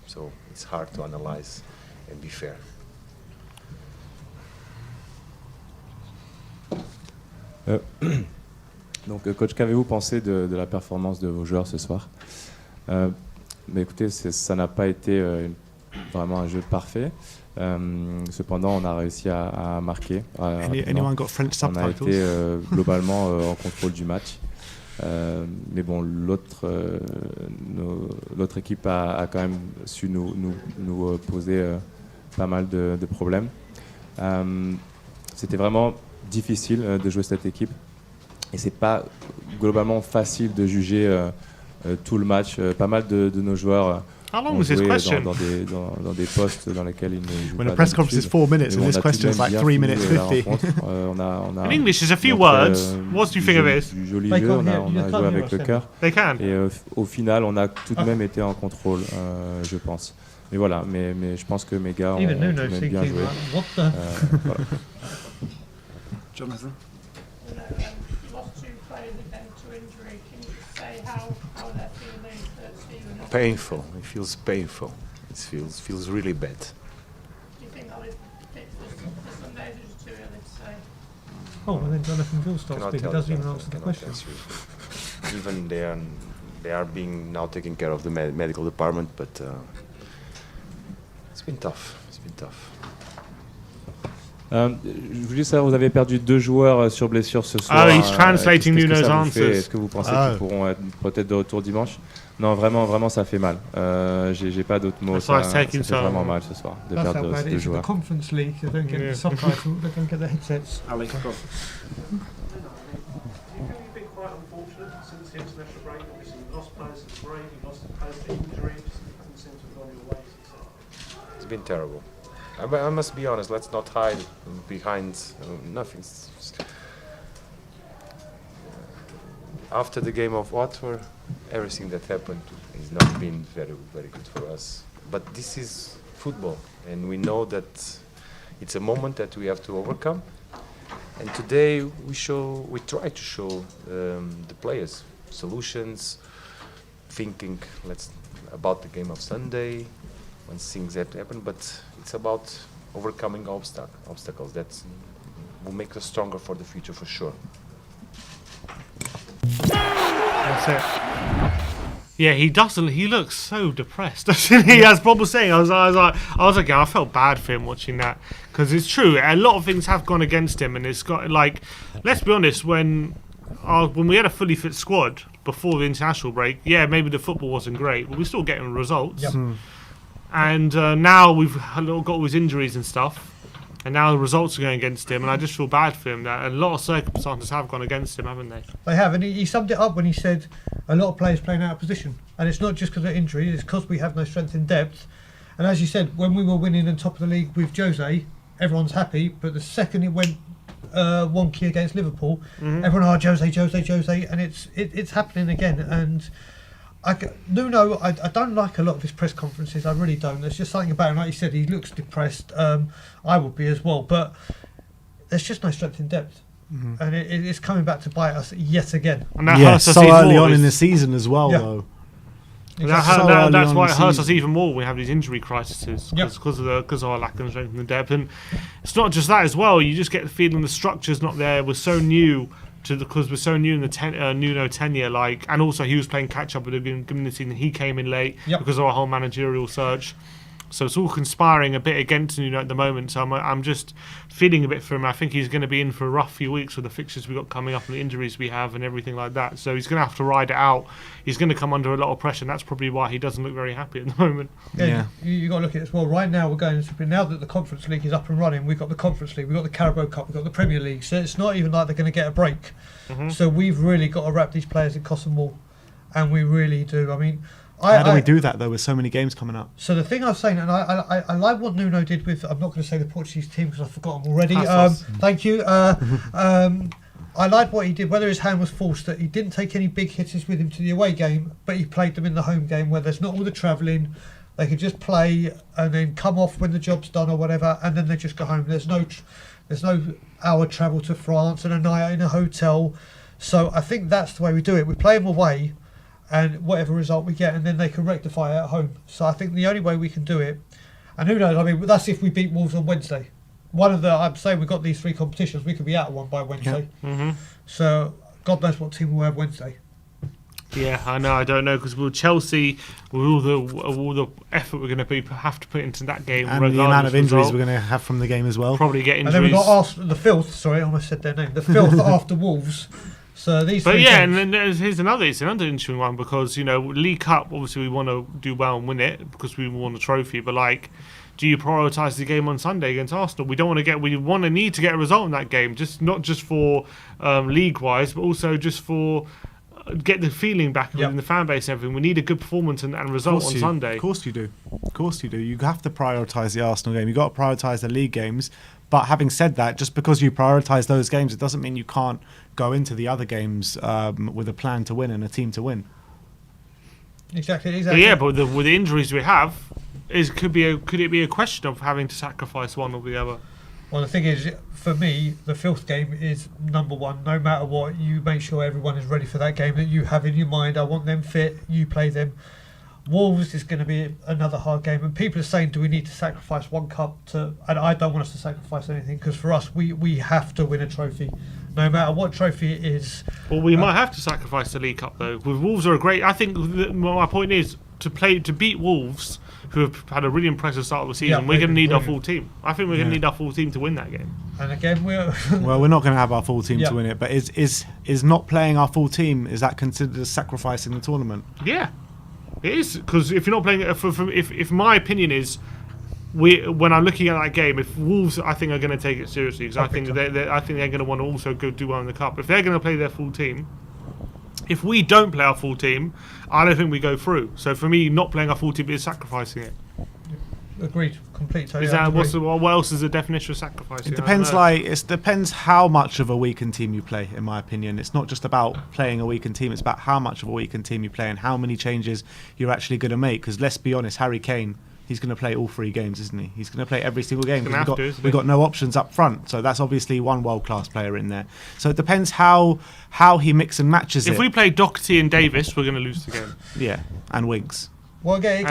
Speaker 8: So it's hard to analyze and be fair.
Speaker 7: Donc, coach, qu'avez-vous pensé de la performance de vos joueurs ce soir? Mais écoutez, ça n'a pas été vraiment un jeu parfait. Cependant, on a réussi à marquer.
Speaker 1: Anyone got French subtitles?
Speaker 7: On a été globalement en contrôle du match. Mais bon, l'autre équipe a quand même su nous poser pas mal de problèmes. C'était vraiment difficile de jouer cette équipe et c'est pas globalement facile de juger tout le match. Pas mal de nos joueurs ont joué dans des postes dans lesquels ils ne jouent pas.
Speaker 1: When a press conference is 4 minutes and this question is like 3 minutes 50.
Speaker 2: In English, there's a few words. What do you think of it?
Speaker 7: Du joli jeu, on a joué avec le cœur.
Speaker 2: They can.
Speaker 7: Et au final, on a tout de même été en contrôle, je pense. Mais voilà, mais je pense que mes gars ont tout de même bien joué. Voilà.
Speaker 9: Jonathan?
Speaker 10: You lost 2 players again to injury. Can you say how they're feeling?
Speaker 8: Painful. It feels painful. It feels really bad.
Speaker 10: Do you think that was fixed for Sunday? Is it too early to say?
Speaker 3: Oh, and then Jonathan Gil starts speaking. He doesn't even answer the question.
Speaker 8: Even they are being now taken care of the medical department, but it's been tough. It's been tough.
Speaker 7: Je voulais savoir, vous avez perdu 2 joueurs sur blessure ce soir.
Speaker 2: Oh, he's translating Nuno's answers.
Speaker 7: Est-ce que vous pensez qu'ils pourront être peut-être de retour dimanche? Non, vraiment, ça fait mal. J'ai pas d'autres mots. Ça fait vraiment mal ce soir de perdre 2 joueurs.
Speaker 3: The Conference League, they don't get the subtitles, they don't get the headsets.
Speaker 9: Alex, go.
Speaker 10: Since the international break, obviously you've lost players to break, you've lost players to injuries, it doesn't seem to have gone your way.
Speaker 8: It's been terrible. I must be honest, let's not hide behind nothing. After the game of Watford, everything that happened has not been very, very good for us. But this is football, and we know that it's a moment that we have to overcome. And today we try to show the players solutions, thinking about the game of Sunday, when things have happened. But it's about overcoming obstacles that will make us stronger for the future, for sure.
Speaker 2: That's it. Yeah, he doesn't. He looks so depressed, doesn't he? As Bob was saying, I felt bad for him watching that, because it's true. A lot of things have gone against him, and it's got like, let's be honest, when we had a fully fit squad before the international break, yeah, maybe the football wasn't great, but we're still getting results.
Speaker 3: Yep.
Speaker 2: And now we've got all his injuries and stuff, and now the results are going against him, and I just feel bad for him that a lot of circumstances have gone against him, haven't they?
Speaker 3: They have, and he summed it up when he said a lot of players playing out of position, and it's not just because of injury, it's because we have no strength in depth. And as you said, when we were winning and top of the league with Jose, everyone's happy, but the second it went wonky against Liverpool, everyone, Jose, and it's happening again. And Nuno, I don't like a lot of his press conferences. I really don't. There's just something about him, like you said, he looks depressed. I would be as well, but there's just no strength in depth, and it's coming back to bite us yet again.
Speaker 1: And that hurts us so early on in the season as well, though.
Speaker 2: That's why it hurts us even more when we have these injury crises, because of our lack of strength and depth. And it's not just that as well. You just get the feeling the structure's not there. We're so new because we're so new in the Nuno tenure, and also he was playing catch up with the community, and he came in late because of our whole managerial search. So it's all conspiring a bit against Nuno at the moment. So I'm just feeling a bit for him. I think he's going to be in for a rough few weeks with the fixtures we've got coming up and the injuries we have and everything like that. So he's going to have to ride it out. He's going to come under a lot of pressure, and that's probably why he doesn't look very happy at the moment.
Speaker 3: Yeah. You got to look at it as well. Right now we're going to, now that the Conference League is up and running, we've got the Conference League, we've got the Carabao Cup, we've got the Premier League. So it's not even like they're going to get a break. So we've really got to wrap these players in cotton wool, and we really do. I mean,
Speaker 1: how do we do that though with so many games coming up?
Speaker 3: So the thing I was saying, and I like what Nuno did with, I'm not going to say the Portuguese team because I've forgotten already. Thank you. I liked what he did, whether his hand was forced, that he didn't take any big hitters with him to the away game, but he played them in the home game where there's not all the travelling. They could just play and then come off when the job's done or whatever, and then they just go home. There's no hour travel to France and a night in a hotel. So I think that's the way we do it. We play them away, and whatever result we get, and then they can rectify it at home. So I think the only way we can do it, and who knows, I mean, that's if we beat Wolves on Wednesday. I'm saying we've got these 3 competitions, we could be out of one by Wednesday. So God knows what team we'll have Wednesday.
Speaker 2: Yeah, I know. I don't know, because with Chelsea, with all the effort we're going to have to put into that game,
Speaker 1: and the amount of injuries we're going to have from the game as well,
Speaker 2: probably get injuries.
Speaker 3: And then we've got the filth. Sorry, I almost said their name. The filth after Wolves. So these.
Speaker 2: But yeah, and then here's another. It's another interesting one, because League Cup, obviously we want to do well and win it because we want a trophy. But do you prioritise the game on Sunday against Arsenal? We need to get a result in that game, not just for league wise, but also just for get the feeling back within the fan base and everything. We need a good performance and result on Sunday.
Speaker 1: Of course you do. You have to prioritise the Arsenal game. You've got to prioritise the league games. But having said that, just because you prioritise those games, it doesn't mean you can't go into the other games with a plan to win and a team to win.
Speaker 3: Exactly.
Speaker 2: But yeah, but with the injuries we have, could it be a question of having to sacrifice one or the other?
Speaker 3: Well, the thing is, for me, the filth game is number one. No matter what, you make sure everyone is ready for that game that you have in your mind. I want them fit, you play them. Wolves is going to be another hard game, and people are saying, do we need to sacrifice one cup to? And I don't want us to sacrifice anything, because for us, we have to win a trophy, no matter what trophy it is.
Speaker 2: Well, we might have to sacrifice the League Cup though. With Wolves are a great. I think my point is to beat Wolves who have had a really impressive start of the season. We're going to need our full team. I think we're going to need our full team to win that game.
Speaker 3: And again, we're
Speaker 1: not going to have our full team to win it. But is not playing our full team, is that considered a sacrifice in the tournament?
Speaker 2: Yeah, it is, because if you're not playing, if my opinion is, when I'm looking at that game, if Wolves, I think, are going to take it seriously, because I think they're going to want to also go do well in the cup. If they're going to play their full team, if we don't play our full team, I don't think we go through. So for me, not playing our full team is sacrificing it.
Speaker 3: Agreed, completely.
Speaker 2: Is that what else is the definition of sacrificing?
Speaker 1: It depends. It depends how much of a weakened team you play. In my opinion, it's not just about playing a weakened team. It's about how much of a weakened team you play and how many changes you're actually going to make. Because let's be honest, Harry Kane, he's going to play all 3 games, isn't he? He's going to play every single game. We've got no options up front, so that's obviously one world-class player in there. So it depends how he mix and matches it.
Speaker 2: If we play Doherty and Davis, we're going to lose the game.
Speaker 1: Yeah, and Wings.
Speaker 3: Well, again,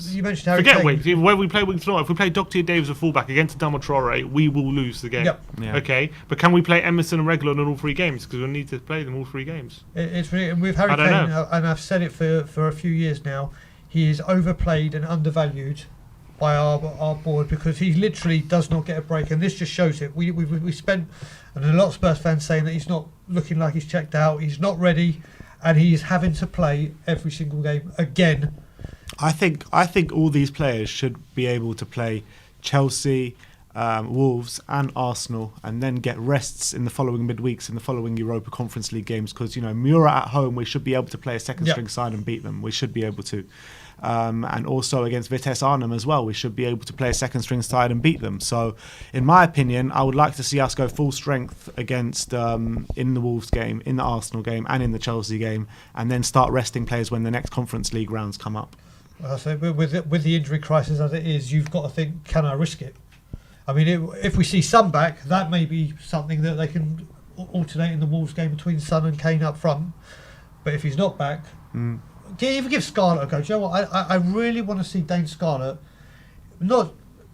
Speaker 3: you mentioned Harry
Speaker 2: Kane.
Speaker 3: Forget
Speaker 2: Wings. When we play Wings tonight, if we play Doherty and Davis at fullback against Adama Traore, we will lose the game.
Speaker 3: Yep.
Speaker 1: Yeah.
Speaker 2: Okay, but can we play Emerson and Reguilon in all 3 games? Because we need to play them all 3 games.
Speaker 3: It's really, with Harry Kane, and I've said it for a few years now, he is overplayed and undervalued by our board, because he literally does not get a break, and this just shows it. We spent, and a lot of Spurs fans saying that he's not looking like he's checked out, he's not ready, and he's having to play every single game again.
Speaker 1: I think all these players should be able to play Chelsea, Wolves and Arsenal, and then get rests in the following midweeks in the following Europa Conference League games, because Mura at home, we should be able to play a second string side and beat them. We should be able to. And also against Vitesse Arnhem as well, we should be able to play a second string side and beat them. So in my opinion, I would like to see us go full strength against in the Wolves game, in the Arsenal game and in the Chelsea game, and then start resting players when the next Conference League rounds come up.
Speaker 3: So with the injury crisis as it is, you've got to think, can I risk it? I mean, if we see Son back, that may be something that they can alternate in the Wolves game between Son and Kane up front. But if he's not back, even give Scarlett a go. Do you know what? I really want to see Dane Scarlett.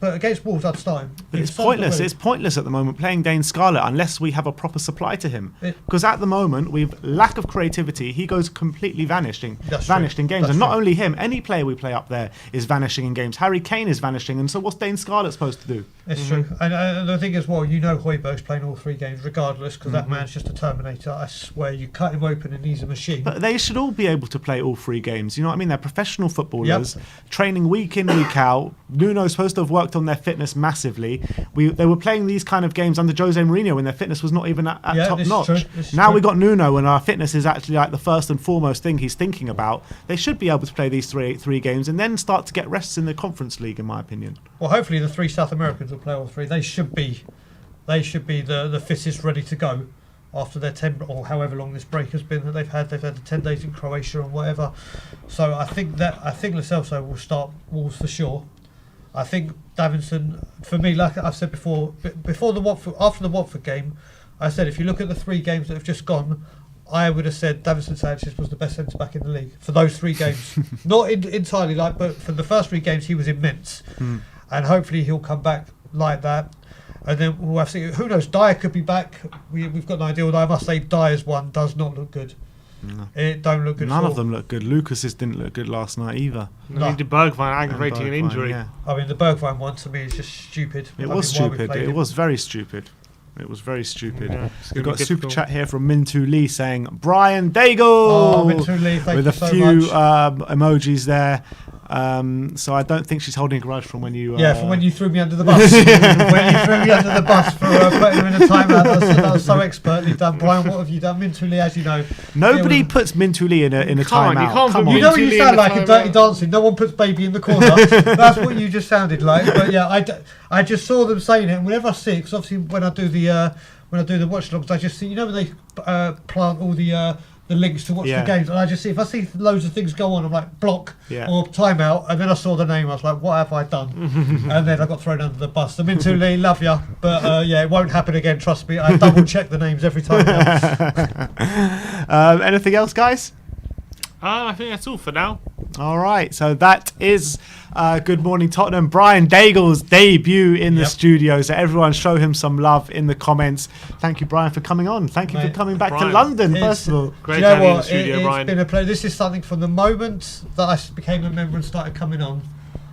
Speaker 3: But against Wolves, I'd start him.
Speaker 1: But it's pointless. It's pointless at the moment playing Dane Scarlett unless we have a proper supply to him. Because at the moment, we've lack of creativity. He goes completely vanishing in games. And not only him, any player we play up there is vanishing in games. Harry Kane is vanishing. And so what's Dane Scarlett supposed to do?
Speaker 3: It's true. And the thing is, Højbjerg's playing all 3 games regardless, because that man's just a Terminator. I swear, you cut him open and he's a machine.
Speaker 1: But they should all be able to play all 3 games. You know what I mean? They're professional footballers, training week in, week out. Nuno's supposed to have worked on their fitness massively. They were playing these kind of games under Jose Mourinho when their fitness was not even at top notch. Now we got Nuno, and our fitness is actually like the first and foremost thing he's thinking about. They should be able to play these three games and then start to get rests in the Conference League, in my opinion.
Speaker 3: Well, hopefully the 3 South Americans will play all 3. They should be the fittest, ready to go after their 10 or however long this break has been that they've had the 10 days in Croatia and whatever. So I think Lo Celso will start Wolves for sure. I think Davinson, for me, like I've said before after the Watford game, I said if you look at the 3 games that have just gone, I would have said Davinson Sanchez was the best centre back in the league for those 3 games. Not entirely but for the first 3 games he was immense, and hopefully he'll come back like that. And then we'll have to see. Who knows? Dyer could be back. We've got no idea. Although I must say, Dyer's one does not look good. No. It don't look good.
Speaker 1: None of them look good. Lucas's didn't look good last night either.
Speaker 2: I mean, the Bergwijn aggravating an injury.
Speaker 1: Yeah.
Speaker 3: I mean, the Bergwijn one to me is just stupid.
Speaker 1: It was stupid. It was very stupid. It was very stupid. Yeah, we've got a super chat here from Mintu Lee saying, Bryan Gil!
Speaker 3: Oh, Mintu Lee, thank
Speaker 1: with
Speaker 3: you
Speaker 1: a
Speaker 3: so
Speaker 1: few
Speaker 3: much.
Speaker 1: Emojis there. So I don't think she's holding a grudge from when you...
Speaker 3: from when you threw me under the bus. When you threw me under the bus for putting him in a timeout. That was so expertly done. Bryan, what have you done? Mintu Lee, as you know.
Speaker 1: Nobody puts Mintu Lee in a timeout. Come on.
Speaker 3: You know when you sound like in Dirty Dancing, no one puts baby in the corner. That's what you just sounded like. But yeah, I just saw them saying it, and whenever I see it, because obviously when I do the watch logs, I just see, when they plant all the links to watch the games, and I just see, if I see loads of things go on, I'm like, block or timeout, and then I saw the name, I was like, what have I done? And then I got thrown under the bus. So Mintu Lee, love ya, but it won't happen again, trust me. I double check the names every time now.
Speaker 1: Anything else, guys?
Speaker 2: I think that's all for now.
Speaker 1: All right, so that is Good Morning Tottenham. Bryan Gil's debut in the studio. So everyone show him some love in the comments. Thank you, Bryan, for coming on. Thank you for coming back to London, first of all.
Speaker 2: Great to have you in the studio, Bryan.
Speaker 3: It's been a pleasure. This is something from the moment that I became a member and started coming on.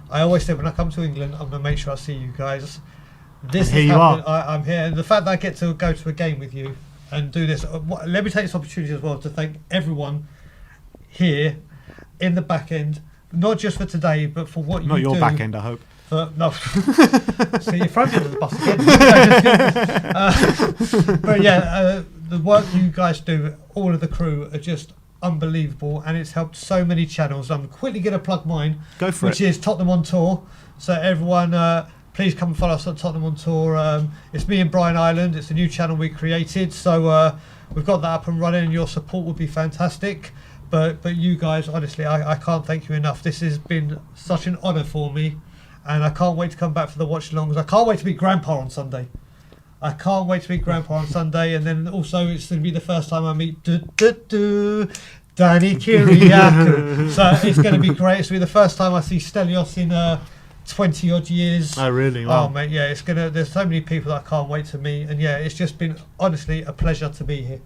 Speaker 3: I always say when I come to England, I'm going to make sure I see you guys. This
Speaker 1: and
Speaker 3: is
Speaker 1: here you are.
Speaker 3: I'm here, and the fact that I get to go to a game with you and do this. Let me take this opportunity as well to thank everyone here in the back end, not just for today, but for what you do.
Speaker 1: Not your back end, I hope.
Speaker 3: No. So you throw me under the bus again. But yeah, the work you guys do, all of the crew, are just unbelievable, and it's helped so many channels. I'm quickly going to plug mine, which is Tottenham on Tour. So everyone, please come and follow us on Tottenham on Tour. It's me and Brian Ireland. It's a new channel we created, so we've got that up and running, and your support would be fantastic. But you guys, honestly, I can't thank you enough. This has been such an honour for me, and I can't wait to come back for the watch-alongs. I can't wait to meet Grandpa on Sunday. And then also it's going to be the first time I meet Danny Kiriakou. So it's going to be great. It's going to be the first time I see Stelios in 20 odd years.
Speaker 1: Oh really? Wow.
Speaker 3: Oh mate, yeah, there's so many people that I can't wait to meet, and yeah, it's just been honestly a pleasure to be here.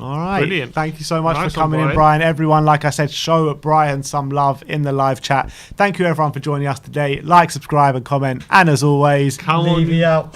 Speaker 1: All right.
Speaker 2: Brilliant.
Speaker 1: Thank you so much for coming in, Brian. Everyone, like I said, show Brian some love in the live chat. Thank you, everyone, for joining us today. Like, subscribe, and comment. And as always,
Speaker 3: leave me out.